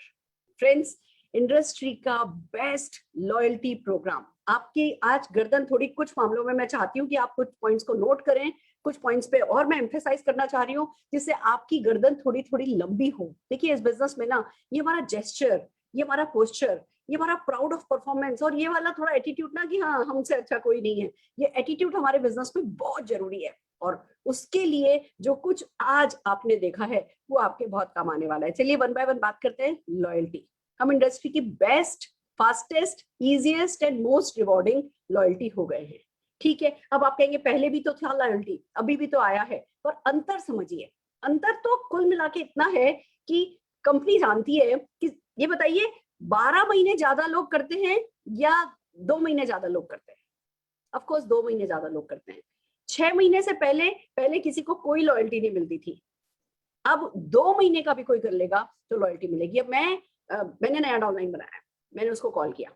फ्रेंड्स, इंडस्ट्री का बेस्ट लॉयल्टी प्रोग्राम। आपकी आज गर्दन थोड़ी, कुछ मामलों में मैं चाहती हूँ कि आप कुछ पॉइंट्स को नोट करें, कुछ पॉइंट्स पे और मैं एम्फेसाइज करना चाह रही हूँ जिससे आपकी गर्दन थोड़ी थोड़ी लंबी हो। देखिए इस बिजनेस में ना, ये हमारा जेस्चर, ये हमारा पोस्चर, ये हमारा प्राउड ऑफ परफॉर्मेंस, और ये वाला थोड़ा एटीट्यूड ना कि हाँ हमसे अच्छा कोई नहीं है, ये एटीट्यूड हमारे बिजनेस में बहुत जरूरी है। और उसके लिए जो कुछ आज आपने देखा है वो आपके बहुत काम आने वाला है। चलिए वन बाय वन बात करते हैं। लॉयल्टी, हम इंडस्ट्री की best, fastest, easiest and most rewarding loyalty हो गए हैं। ठीक है, अब आप कहेंगे पहले भी तो था लॉयल्टी, अभी भी तो आया है, पर अंतर समझिए। अंतर तो कुल मिला के इतना है कि कंपनी जानती है कि, ये बताइए 12 महीने ज्यादा लोग करते हैं या 2 महीने ज्यादा लोग करते हैं? ऑफ कोर्स 2 महीने ज्यादा लोग करते हैं। 6 महीने से पहले किसी को कोई लॉयल्टी नहीं मिलती थी, अब 2 महीने का भी कोई कर लेगा तो लॉयल्टी मिलेगी। अब मैंने नया डाउनलाइन बनाया, मैंने उसको कॉल किया,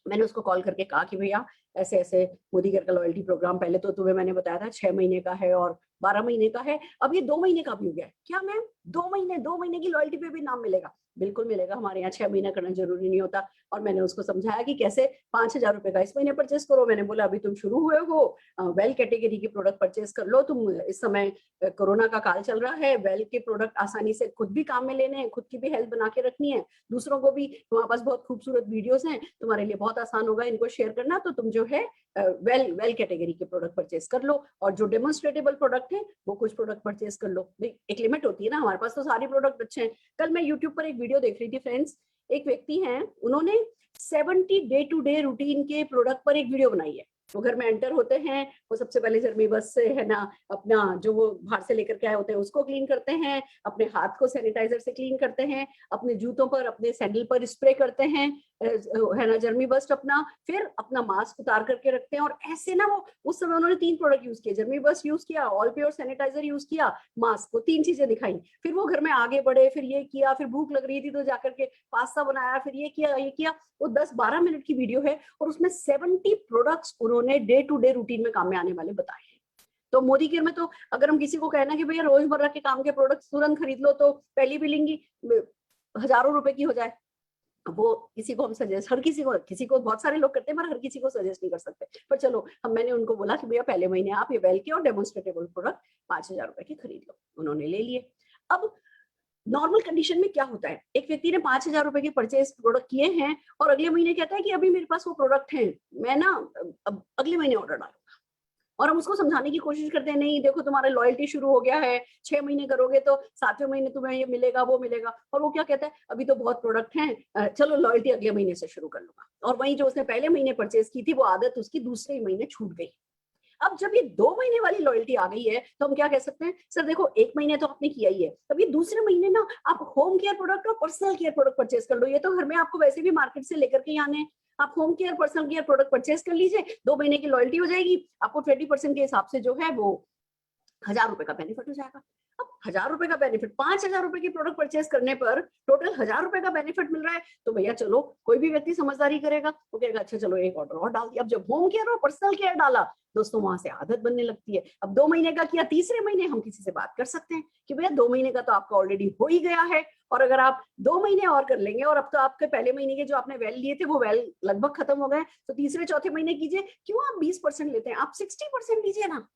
मैंने उसको कॉल करके कहा कि भैया ऐसे ऐसे मोदी केयर का लॉयल्टी प्रोग्राम, पहले तो तुम्हें मैंने बताया था 6 महीने का है और 12 महीने का है, अब ये 2 महीने का भी हो गया। क्या मैम 2 महीने की लॉयल्टी पे भी नाम मिलेगा? बिल्कुल मिलेगा, हमारे यहाँ 6 महीना करना जरूरी नहीं होता। और मैंने उसको समझाया कि कैसे 5,000 रुपए का इस महीने परचेस करो। मैंने बोला अभी तुम शुरू हुए हो, वेल कैटेगरी के प्रोडक्ट परचेस कर लो। तुम इस समय कोरोना का काल चल रहा है, वेल के प्रोडक्ट आसानी से खुद भी काम में लेने हैं, खुद की भी हेल्थ बना के रखनी है, दूसरों को भी। तुम्हारे पास बहुत खूबसूरत वीडियोस हैं, तुम्हारे लिए बहुत आसान होगा इनको शेयर करना। तो तुम जो है वेल कैटेगरी के प्रोडक्ट परचेस कर लो, और जो डेमोन्स्ट्रेटेबल प्रोडक्ट है वो कुछ प्रोडक्ट परचेस कर लो। एक लिमिट होती है ना, हमारे पास तो सारे प्रोडक्ट अच्छे हैं। कल मैं यूट्यूब पर एक वीडियो देख रही थी फ्रेंड्स, एक व्यक्ति हैं, उन्होंने 70 डे टू डे रूटीन के प्रोडक्ट पर एक वीडियो बनाई है। वो घर में एंटर होते हैं, वो सबसे पहले जर्मी बस से है ना अपना जो वो बाहर से लेकर के आए होते हैं उसको क्लीन करते हैं, अपने हाथ को सैनिटाइजर से क्लीन करते हैं, अपने जूतों पर, अपने सैंडल पर स्प्रे करते हैं, है ना, जर्मी बस्ट अपना, फिर अपना मास्क उतार करके रखते हैं। और ऐसे ना वो उस समय उन्होंने 3 प्रोडक्ट यूज किए, जर्मी बस्ट यूज किया, ऑल प्योर सैनिटाइजर यूज किया, मास्क, को 3 चीजें दिखाई। फिर वो घर में आगे बढ़े, फिर ये किया, फिर भूख लग रही थी तो जाकर के पास्ता बनाया, फिर ये किया ये किया। वो 10-12 मिनट की वीडियो है और उसमें 70 प्रोडक्ट्स उन्होंने डे टू डे रूटीन में काम में आने वाले बताए हैं। तो मोदी केयर में तो अगर हम किसी को कहना कि भैया रोजमर्रा के काम के प्रोडक्ट्स तुरंत खरीद लो तो पहली बिलिंग ही हजारों रुपए की हो जाए, वो किसी को हम सजेस्ट, हर किसी को बहुत सारे लोग करते हैं पर हर किसी को सजेस्ट नहीं कर सकते। पर चलो मैंने उनको बोला कि भैया पहले महीने आप ये वेल के और डेमोन्स्ट्रेटेबल प्रोडक्ट 5,000 रुपए की खरीद लो, उन्होंने ले लिए। अब नॉर्मल कंडीशन में क्या होता है, एक व्यक्ति ने 5,000 रुपए के परचेज प्रोडक्ट किए हैं और अगले महीने कहता है कि अभी मेरे पास वो प्रोडक्ट है, मैं ना अब अगले महीने ऑर्डर डालूंगा। और हम उसको समझाने की कोशिश करते हैं, नहीं देखो तुम्हारा लॉयल्टी शुरू हो गया है, 6 महीने करोगे तो 7वें महीने तुम्हें ये मिलेगा वो मिलेगा। और वो क्या कहता है, अभी तो बहुत प्रोडक्ट हैं, चलो लॉयल्टी अगले महीने से शुरू कर लूंगा। और वही जो उसने पहले महीने परचेज की थी वो आदत उसकी दूसरे महीने छूट गई। अब जब ये 2 महीने वाली लॉयल्टी आ गई है तो हम क्या कह सकते हैं, सर देखो 1 महीने तो आपने किया ही है, तब ये दूसरे महीने ना आप होम केयर प्रोडक्ट और पर्सनल केयर प्रोडक्ट परचेज कर लो। ये तो घर में आपको वैसे भी मार्केट से लेकर के आने, आप home care personal care product purchase कर लीजिए, 2 महीने की लॉयल्टी हो जाएगी, आपको 20% के हिसाब से जो है वो 1,000 रुपए का बेनिफिट हो जाएगा। अब 1,000 रुपए का बेनिफिट 5,000 रुपए की प्रोडक्ट परचेज करने पर टोटल 1,000 रुपए का बेनिफिट मिल रहा है, तो भैया चलो कोई भी व्यक्ति समझदारी करेगा, वो कहेगा अच्छा चलो एक ऑर्डर और डाल दिया। अब जब होम केयर और पर्सनल केयर डाला दोस्तों, वहां से आदत बनने लगती है। अब 2 महीने का किया, तीसरे महीने हम किसी से बात कर सकते हैं कि भैया 2 महीने का तो आपका ऑलरेडी हो ही गया है, और अगर आप 2 महीने और कर लेंगे, और अब तो आपके पहले महीने के जो आपने वेल लिए थे वो वेल लगभग खत्म हो गए, तो तीसरे चौथे महीने कीजिए। क्यों आप 20% लेते हैं, आप 60% लीजिए ना।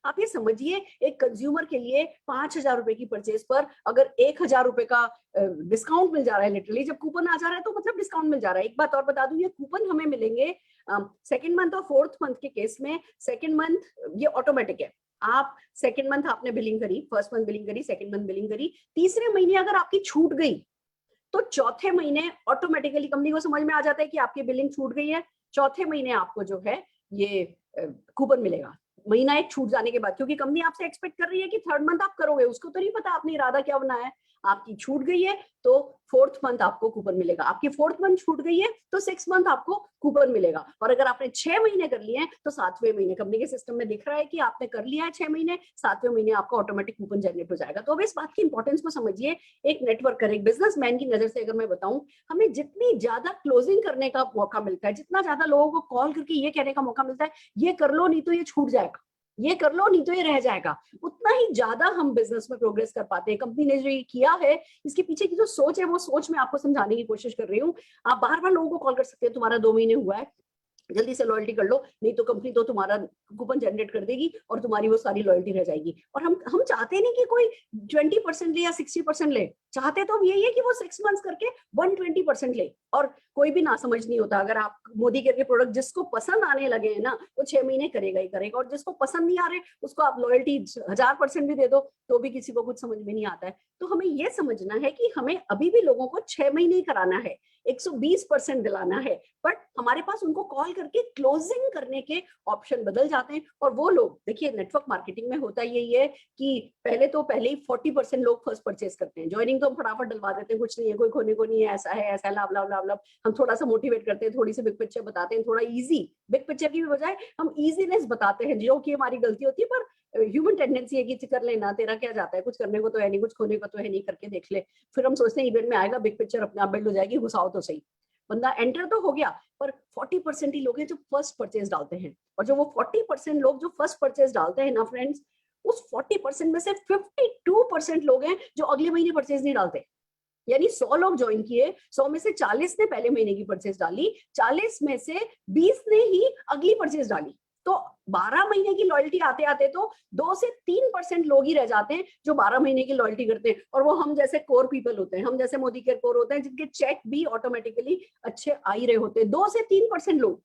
आप ये समझिए, एक कंज्यूमर के लिए 5,000 रुपए की परचेज पर अगर 1,000 रुपए का डिस्काउंट मिल जा रहा है, लिटरली जब कूपन आ जा रहा है तो मतलब डिस्काउंट मिल जा रहा है। एक बात और बता दूं, ये कूपन हमें मिलेंगे सेकंड मंथ और फोर्थ मंथ के केस में। सेकंड मंथ ये ऑटोमेटिक है, आप सेकंड मंथ आपने बिलिंग करी, फर्स्ट मंथ बिलिंग करी, सेकंड मंथ बिलिंग करी, तीसरे महीने अगर आपकी छूट गई तो चौथे महीने ऑटोमेटिकली कंपनी को समझ में आ जाता है कि आपकी बिलिंग छूट गई है, चौथे महीने आपको जो है ये कूपन मिलेगा, महीना एक छूट जाने के बाद। क्योंकि कंपनी आपसे एक्सपेक्ट कर रही है कि थर्ड मंथ आप करोगे, उसको तो नहीं पता आपने इरादा क्या बनाया है। आपकी छूट गई है तो फोर्थ मंथ आपको कूपन मिलेगा, आपकी फोर्थ मंथ छूट गई है तो 6 मंथ आपको कूपन मिलेगा। और अगर आपने 6 महीने कर लिए हैं तो 7वें महीने कंपनी के सिस्टम में दिख रहा है कि आपने कर लिया है 6 महीने, 7वें महीने आपका ऑटोमेटिक कूपन जनरेट हो जाएगा। तो अब इस बात की इंपॉर्टेंस को समझिए। एक नेटवर्कर, एक बिजनेसमैन की नजर से अगर मैं बताऊं, हमें जितनी ज्यादा क्लोजिंग करने का मौका मिलता है, जितना ज्यादा लोगों को कॉल करके ये कहने का मौका मिलता है ये कर लो नहीं तो ये छूट जाएगा, ये कर लो नहीं तो ये रह जाएगा, उतना ही ज्यादा हम बिजनेस में प्रोग्रेस कर पाते हैं। कंपनी ने जो ये किया है, इसके पीछे की जो सोच है वो सोच मैं आपको समझाने की कोशिश कर रही हूँ। आप बार बार लोगों को कॉल कर सकते हैं, तुम्हारा 2 महीने हुआ है, जल्दी से लॉयल्टी कर लो, नहीं तो कंपनी तो तुम्हारा कूपन जनरेट कर देगी और तुम्हारी वो सारी लॉयल्टी रह जाएगी। और हम चाहते नहीं कि कोई 20% ले या 60% ले, चाहते तो यही है कि वो 6 मंथ्स करके 120% ले। और कोई भी ना समझ नहीं होता, अगर आप मोदी केयर के प्रोडक्ट जिसको पसंद आने लगे हैं ना, वो 6 महीने करेगा ही करेगा, और जिसको पसंद नहीं आ रहे उसको आप लॉयल्टी 1,000% भी दे दो तो भी किसी को कुछ समझ में नहीं आता है। तो हमें ये समझना है कि हमें अभी भी लोगों को 6 महीने ही कराना है, 120% दिलाना है, बट हमारे पास उनको कॉल करके क्लोजिंग करने के ऑप्शन बदल जाते हैं। और वो लोग, देखिए नेटवर्क मार्केटिंग में होता यही है कि पहले ही 40% लोग फर्स्ट परचेज करते हैं, ज्वाइनिंग तो हम फटाफट डलवा देते हैं, कुछ नहीं है, कोई खोने को नहीं है, ऐसा है ऐसा, लाभ लाभ लाभ लाभ। हम थोड़ा सा मोटिवेट करते हैं, थोड़ी सी बिग पिक्चर बताते हैं, थोड़ा इजी बिग पिक्चर की बजाय हम इजीनेस बताते हैं, जो कि हमारी गलती होती है। पर ह्यूमन टेंडेंसी है कि कर लेना, तेरा क्या जाता है, कुछ करने को तो है नहीं, कुछ खोने को तो है नहीं, करके देख ले। फिर हम सोचते हैं इवेंट में आएगा, बिग पिक्चर अपने आप बिल्ड हो जाएगी, घुसाओ तो सही। बंदा एंटर तो हो गया, पर 40% ही लोग हैं जो फर्स्ट परचेज डालते हैं। और जो वो 40% लोग जो फर्स्ट परचेज डालते हैं ना फ्रेंड्स, उस 40% में से 52% लोग हैं जो अगले महीने परचेज नहीं डालते। यानी 100 लोग ज्वाइन किए, 100 में से 40 ने पहले महीने की परचेज डाली, 40 में से 20 ने ही अगली परचेज डाली। तो 12 महीने की लॉयल्टी आते आते तो 2 से 3% लोग ही रह जाते हैं जो 12 महीने की लॉयल्टी करते हैं। और वो हम जैसे कोर पीपल होते हैं, हम जैसे मोदी केयर कोर होते हैं, जिनके चेक भी ऑटोमेटिकली अच्छे आ ही रहे होते हैं। 2 से 3% लोग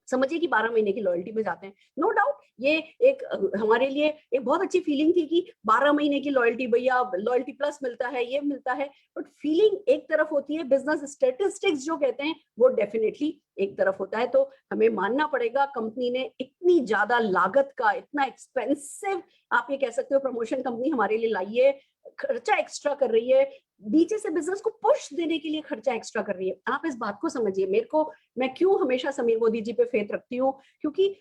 समझिए कि 12 महीने की लॉयल्टी में जाते हैं। नो डाउट ये एक हमारे लिए एक बहुत अच्छी फीलिंग थी कि 12 महीने की लॉयल्टी, भैया लॉयल्टी प्लस मिलता है, ये मिलता है। बट फीलिंग एक तरफ होती है, बिजनेस स्टैटिस्टिक्स जो कहते हैं वो डेफिनेटली एक तरफ होता है। तो हमें मानना पड़ेगा, कंपनी ने इतनी ज्यादा लागत का, इतना एक्सपेंसिव, आप ये कह सकते हो प्रमोशन कंपनी हमारे लिए लाई है, खर्चा एक्स्ट्रा कर रही है, नीचे से बिजनेस को पुश देने के लिए खर्चा एक्स्ट्रा कर रही है। आप इस बात को समझिए। मैं क्यों हमेशा समीर मोदी जी पे फेथ रखती हूँ, क्योंकि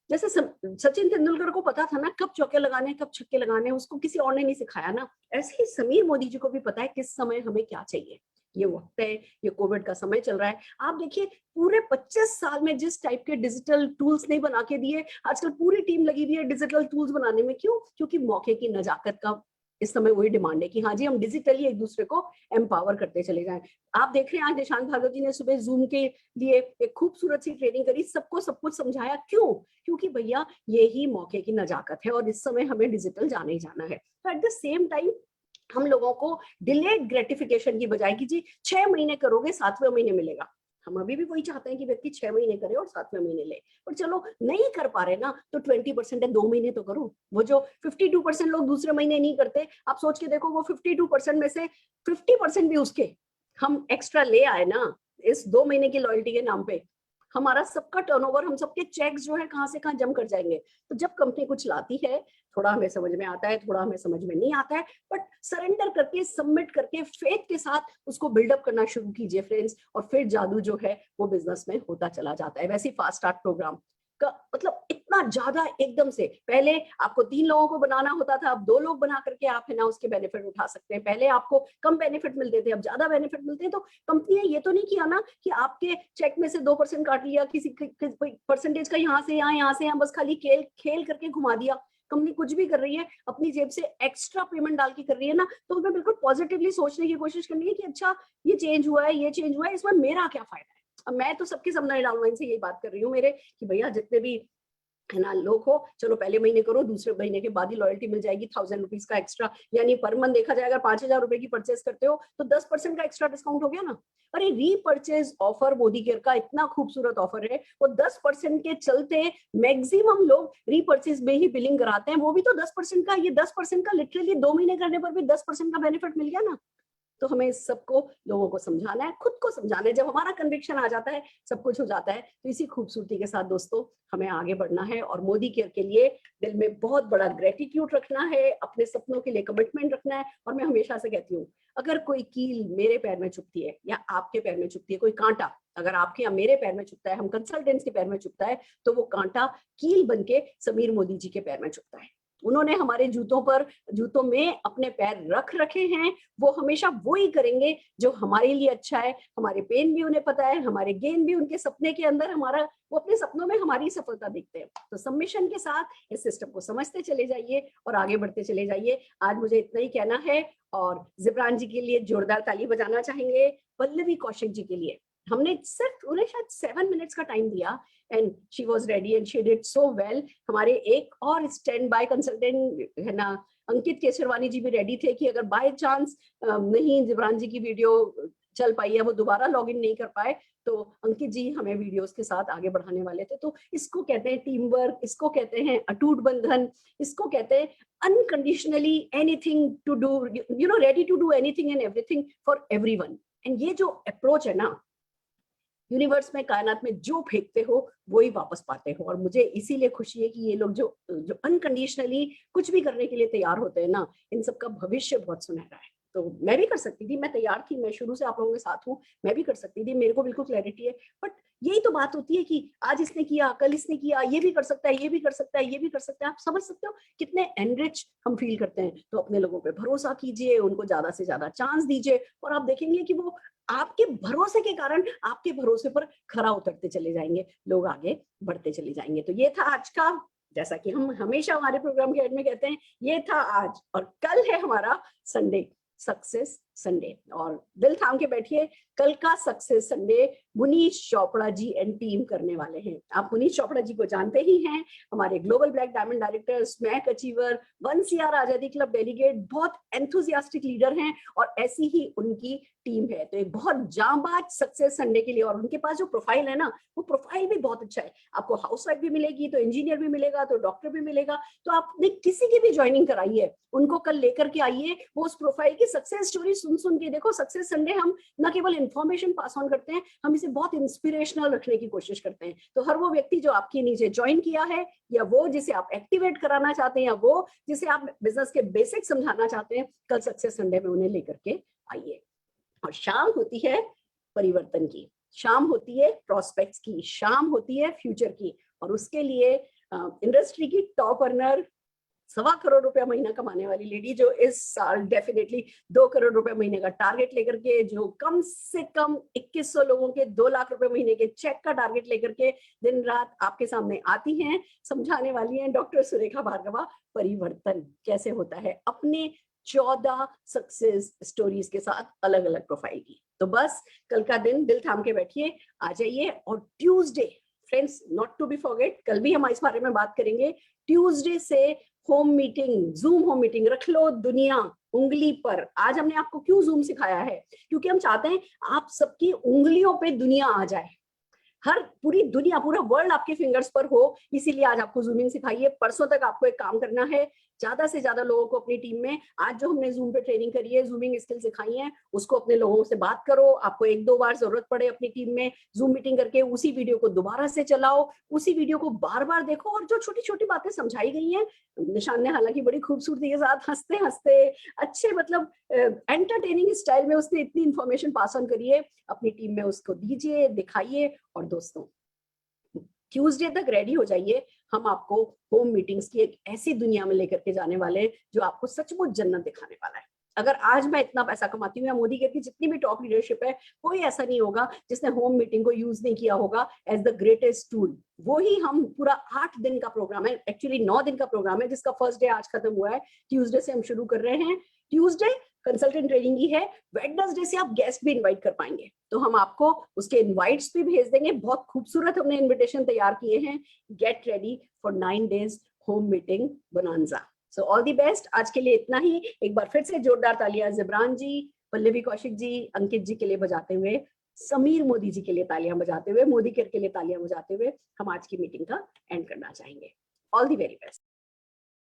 जैसे सचिन तेंदुलकर को पता था ना कब चौके लगाने कब छक्के लगाने, उसको किसी और ने नहीं सिखाया ना, ऐसे ही समीर मोदी जी को भी पता है किस समय हमें क्या चाहिए। ये वक्त है, ये कोविड का समय चल रहा है। आप देखिए पूरे 25 साल में जिस टाइप के डिजिटल टूल्स नहीं बना के दिए, आजकल पूरी टीम लगी हुई है डिजिटल टूल्स बनाने में। क्यों? क्योंकि मौके की नजाकत का इस समय वही डिमांड है कि हाँ जी हम डिजिटली एक दूसरे को एम्पावर करते चले जाएं। आप देख रहे हैं आज निशांत भागवत जी ने सुबह जूम के लिए एक खूबसूरत सी ट्रेनिंग करी, सबको सब कुछ समझाया। क्यों? क्योंकि भैया ये ही मौके की नजाकत है और इस समय हमें डिजिटल जाना ही जाना है। तो एट द सेम टाइम हम लोगों को डिलेड ग्रेटिफिकेशन की बजाय कि जी 6 महीने करोगे 7वें महीने मिलेगा, हम अभी भी वही चाहते हैं कि व्यक्ति 6 महीने करे और 7वें महीने ले। पर चलो नहीं कर पा रहे ना तो 20% है, 2 महीने तो करो। वो जो 52% लोग दूसरे महीने नहीं करते, आप सोच के देखो वो 52% में से 50% भी उसके हम एक्स्ट्रा ले आए ना इस 2 महीने की लॉयल्टी के नाम पे, हमारा सबका टर्नओवर, हम सबके चेक्स जो है कहां से कहां जम कर जाएंगे। तो जब कंपनी कुछ लाती है, थोड़ा हमें समझ में आता है, थोड़ा हमें समझ में नहीं आता है, बट सरेंडर करके, सबमिट करके, फेथ के साथ उसको बिल्डअप करना शुरू कीजिए फ्रेंड्स, और फिर जादू जो है वो बिजनेस में होता चला जाता है। वैसे ही फास्ट स्टार्ट प्रोग्राम का मतलब इतना ज्यादा एकदम से, पहले आपको 3 लोगों को बनाना होता था, अब 2 लोग बना करके आप है ना उसके बेनिफिट उठा सकते हैं। पहले आपको कम बेनिफिट मिलते थे, अब ज्यादा बेनिफिट मिलते हैं। तो कंपनी ने ये तो नहीं किया ना कि आपके चेक में से 2% काट लिया, किसी परसेंटेज का यहाँ से यहाँ बस खाली खेल करके घुमा दिया। कंपनी कुछ भी कर रही है अपनी जेब से एक्स्ट्रा पेमेंट डाल के कर रही है ना, तो हमें बिल्कुल पॉजिटिवली सोचने की कोशिश करनी है कि अच्छा ये चेंज हुआ है, ये चेंज हुआ है, इसमें मेरा क्या फायदा है। अब मैं तो सबके सब डाउनलाइन से यही बात कर रही हूँ मेरे कि भैया जितने भी है ना लोग हो, चलो पहले महीने करो, दूसरे महीने के बाद ही लॉयल्टी मिल जाएगी 1000 रुपीज का एक्स्ट्रा, यानी पर मंथ देखा जाएगा 5000 रुपए की परचेस करते हो तो 10% का एक्स्ट्रा डिस्काउंट हो गया ना। अरे रीपर्चेज ऑफर मोदी केयर का इतना खूबसूरत ऑफर है, वो 10% के चलते मैक्सिमम लोग रीपर्चेज में ही बिलिंग कराते हैं, वो भी तो 10% का। ये 10% का लिटरली 2 महीने करने पर भी 10% का बेनिफिट मिल गया ना। तो हमें सबको लोगों को समझाना है, खुद को समझाना है। जब हमारा कन्विक्शन आ जाता है सब कुछ हो जाता है। तो इसी खूबसूरती के साथ दोस्तों हमें आगे बढ़ना है और मोदी केयर के लिए दिल में बहुत बड़ा ग्रेटिट्यूड रखना है, अपने सपनों के लिए कमिटमेंट रखना है। और मैं हमेशा से कहती हूँ अगर कोई कील मेरे पैर में चुभती है या आपके पैर में चुभती है, कोई कांटा अगर आपके या मेरे पैर में चुभता है, हम कंसल्टेंट्स के पैर में चुभता है, तो वो कांटा कील बन के समीर मोदी जी के पैर में चुभता है। उन्होंने हमारे जूतों में अपने पैर रख रखे हैं, वो हमेशा वो ही करेंगे जो हमारे लिए अच्छा है। हमारे पेन भी उन्हें पता है, हमारे गेन भी उनके सपने के अंदर, वो अपने सपनों में हमारी सफलता देखते हैं। तो सबमिशन के साथ इस सिस्टम को समझते चले जाइए और आगे बढ़ते चले जाइए। आज मुझे इतना ही कहना है और जिब्रान जी के लिए जोरदार ताली बजाना चाहेंगे, पल्लवी कौशिक जी के लिए हमने सिर्फ उन्हें शायद 7 मिनट्स का टाइम दिया and she was ready and she did so well. हमारे एक और स्टैंड बाय कंसल्टेंट है ना अंकित केसरवानी जी भी रेडी थे कि अगर बाय चांस नहीं जिब्रान जी की वीडियो चल पाई है, वो दोबारा लॉग इन नहीं कर पाए, तो अंकित जी हमें वीडियोस के साथ आगे बढ़ाने वाले थे। तो इसको कहते हैं टीम वर्क, इसको कहते हैं अटूट बंधन, इसको कहते हैं unconditionally anything to do, you know, ready to do anything and everything for everyone. And ये जो अप्रोच है ना, यूनिवर्स में, कायनात में जो फेंकते हो वो ही वापस पाते हो। और मुझे इसीलिए खुशी है कि ये लोग जो अनकंडीशनली कुछ भी करने के लिए तैयार होते हैं ना, इन सबका भविष्य बहुत सुनहरा है। तो मैं भी कर सकती थी, मैं तैयार थी, मैं शुरू से आप लोगों के साथ हूँ, मैं भी कर सकती थी, मेरे को बिल्कुल क्लैरिटी है। बट यही तो बात होती है कि आज इसने किया, कल इसने किया, ये भी कर सकता है, ये भी कर सकता है, ये भी कर सकता है। आप समझ सकते हो कितने एनरिच हम फील करते हैं। तो अपने लोगों पे भरोसा कीजिए, उनको ज्यादा से ज्यादा चांस दीजिए और आप देखेंगे कि वो आपके भरोसे के कारण आपके भरोसे पर खरा उतरते चले जाएंगे, लोग आगे बढ़ते चले जाएंगे। तो ये था आज का, जैसा कि हम हमेशा हमारे प्रोग्राम के एंड में कहते हैं, ये था आज। और कल है हमारा संडे, सक्सेस संडे। और दिल थाम के बैठिए, कल का success Sunday Munish Chopra ji and team करने वाले हैं। आप मुनीश चोपड़ा जी को जानते ही हैं, हमारे global black diamond director, smack achiever, 1CR आजादी क्लब डेलीगेट, बहुत एंथुसियास्टिक लीडर हैं और ऐसी ही उनकी टीम है। तो एक बहुत जांबाज सक्सेस संडे के लिए, और उनके पास जो प्रोफाइल है ना, वो प्रोफाइल भी बहुत अच्छा है। आपको हाउसवाइफ भी मिलेगी, तो इंजीनियर भी मिलेगा, तो डॉक्टर भी मिलेगा। तो आपने किसी की भी ज्वाइनिंग कराई है, उनको कल लेकर के आइए, वो उस प्रोफाइल की सक्सेस स्टोरी सुन के देखो, सक्सेस संडे हम न केवल इंफॉर्मेशन पास ऑन करते हैं, हम इसे बहुत इंस्पिरेशनल रखने की कोशिश करते हैं। तो हर वो व्यक्ति जो आपके नीचे ज्वाइन किया है, या वो जिसे आप एक्टिवेट कराना चाहते हैं, या वो जिसे आप बिजनेस के बेसिक समझाना चाहते हैं, कल सक्सेस संडे में उन्हें लेकर के आइए। और शाम होती है परिवर्तन की, शाम होती है प्रॉस्पेक्ट्स की, शाम होती है फ्यूचर की, और उसके लिए इंडस्ट्री की टॉप अर्नर, 1.25 करोड़ रुपया महीना कमाने वाली लेडी, जो इस साल डेफिनेटली 2 करोड़ रुपए महीने का टारगेट लेकर के, जो कम से कम 2100 लोगों के 2 लाख रुपए महीने के चेक का टारगेट लेकर के दिन रात आपके सामने आती हैं, समझाने वाली हैं डॉक्टर सुरेखा भार्गवा परिवर्तन कैसे होता है, अपने 14 सक्सेस स्टोरीज के साथ अलग अलग प्रोफाइल की। तो बस कल का दिन दिल थाम के बैठिए, आ जाइए। और Tuesday friends, not to be forget, कल भी हम इस बारे में बात करेंगे। ट्यूसडे से home meeting, zoom home meeting, रख लो दुनिया उंगली पर। आज हमने आपको क्यों जूम सिखाया है? क्योंकि हम चाहते हैं आप सबकी उंगलियों पे दुनिया आ जाए, हर पूरी दुनिया, पूरा वर्ल्ड आपके फिंगर्स पर हो, इसीलिए आज आपको जूमिंग सिखाइए। परसों तक आपको एक काम करना है, ज्यादा से ज्यादा लोगों को अपनी टीम में, आज जो हमने जूम पे ट्रेनिंग करी है, जूमिंग स्किल सिखाई है, उसको अपने लोगों से बात करो। आपको 1-2 बार जरूरत पड़े अपनी टीम में जूम मीटिंग करके, उसी वीडियो को दोबारा से चलाओ, उसी वीडियो को बार बार देखो, और जो छोटी छोटी बातें समझाई गई हैं, निशान ने हालांकि बड़ी खूबसूरती के साथ हंसते हंसते अच्छे मतलब एंटरटेनिंग स्टाइल में उसने इतनी इंफॉर्मेशन पास ऑन करी है, अपनी टीम में उसको दीजिए, दिखाइए। और दोस्तों, ट्यूसडे तक रेडी हो जाइए, हम आपको होम मीटिंग्स की एक ऐसी दुनिया में लेकर के जाने वाले हैं जो आपको सचमुच जन्नत दिखाने वाला है। अगर आज मैं इतना पैसा कमाती हूँ, या मोदी केयर की जितनी भी टॉप लीडरशिप है, कोई ऐसा नहीं होगा जिसने होम मीटिंग को यूज नहीं किया होगा एज द ग्रेटेस्ट टूल। वो ही हम पूरा 8 दिन का प्रोग्राम है, एक्चुअली 9 दिन का प्रोग्राम है, जिसका फर्स्ट डे आज खत्म हुआ है। ट्यूसडे से हम शुरू कर रहे हैं। ट्यूसडे कंसल्टेंट ट्रेनिंग ही है, वेडनेसडे से आप गेस्ट भी इनवाइट कर पाएंगे, तो हम आपको उसके इनवाइट्स भी भेज देंगे। बहुत खूबसूरत हमने इनविटेशन तैयार किए हैं। Get ready for 9 days home meeting bonanza. So all the best. आज के लिए इतना ही। एक बार फिर से जोरदार तालियां जिब्रान जी, पल्लवी कौशिक जी, अंकित जी के लिए बजाते हुए, समीर मोदी जी के लिए तालियां बजाते हुए, मोदी केयर के लिए तालियां बजाते हुए हम आज की मीटिंग का एंड करना चाहेंगे। All the very best.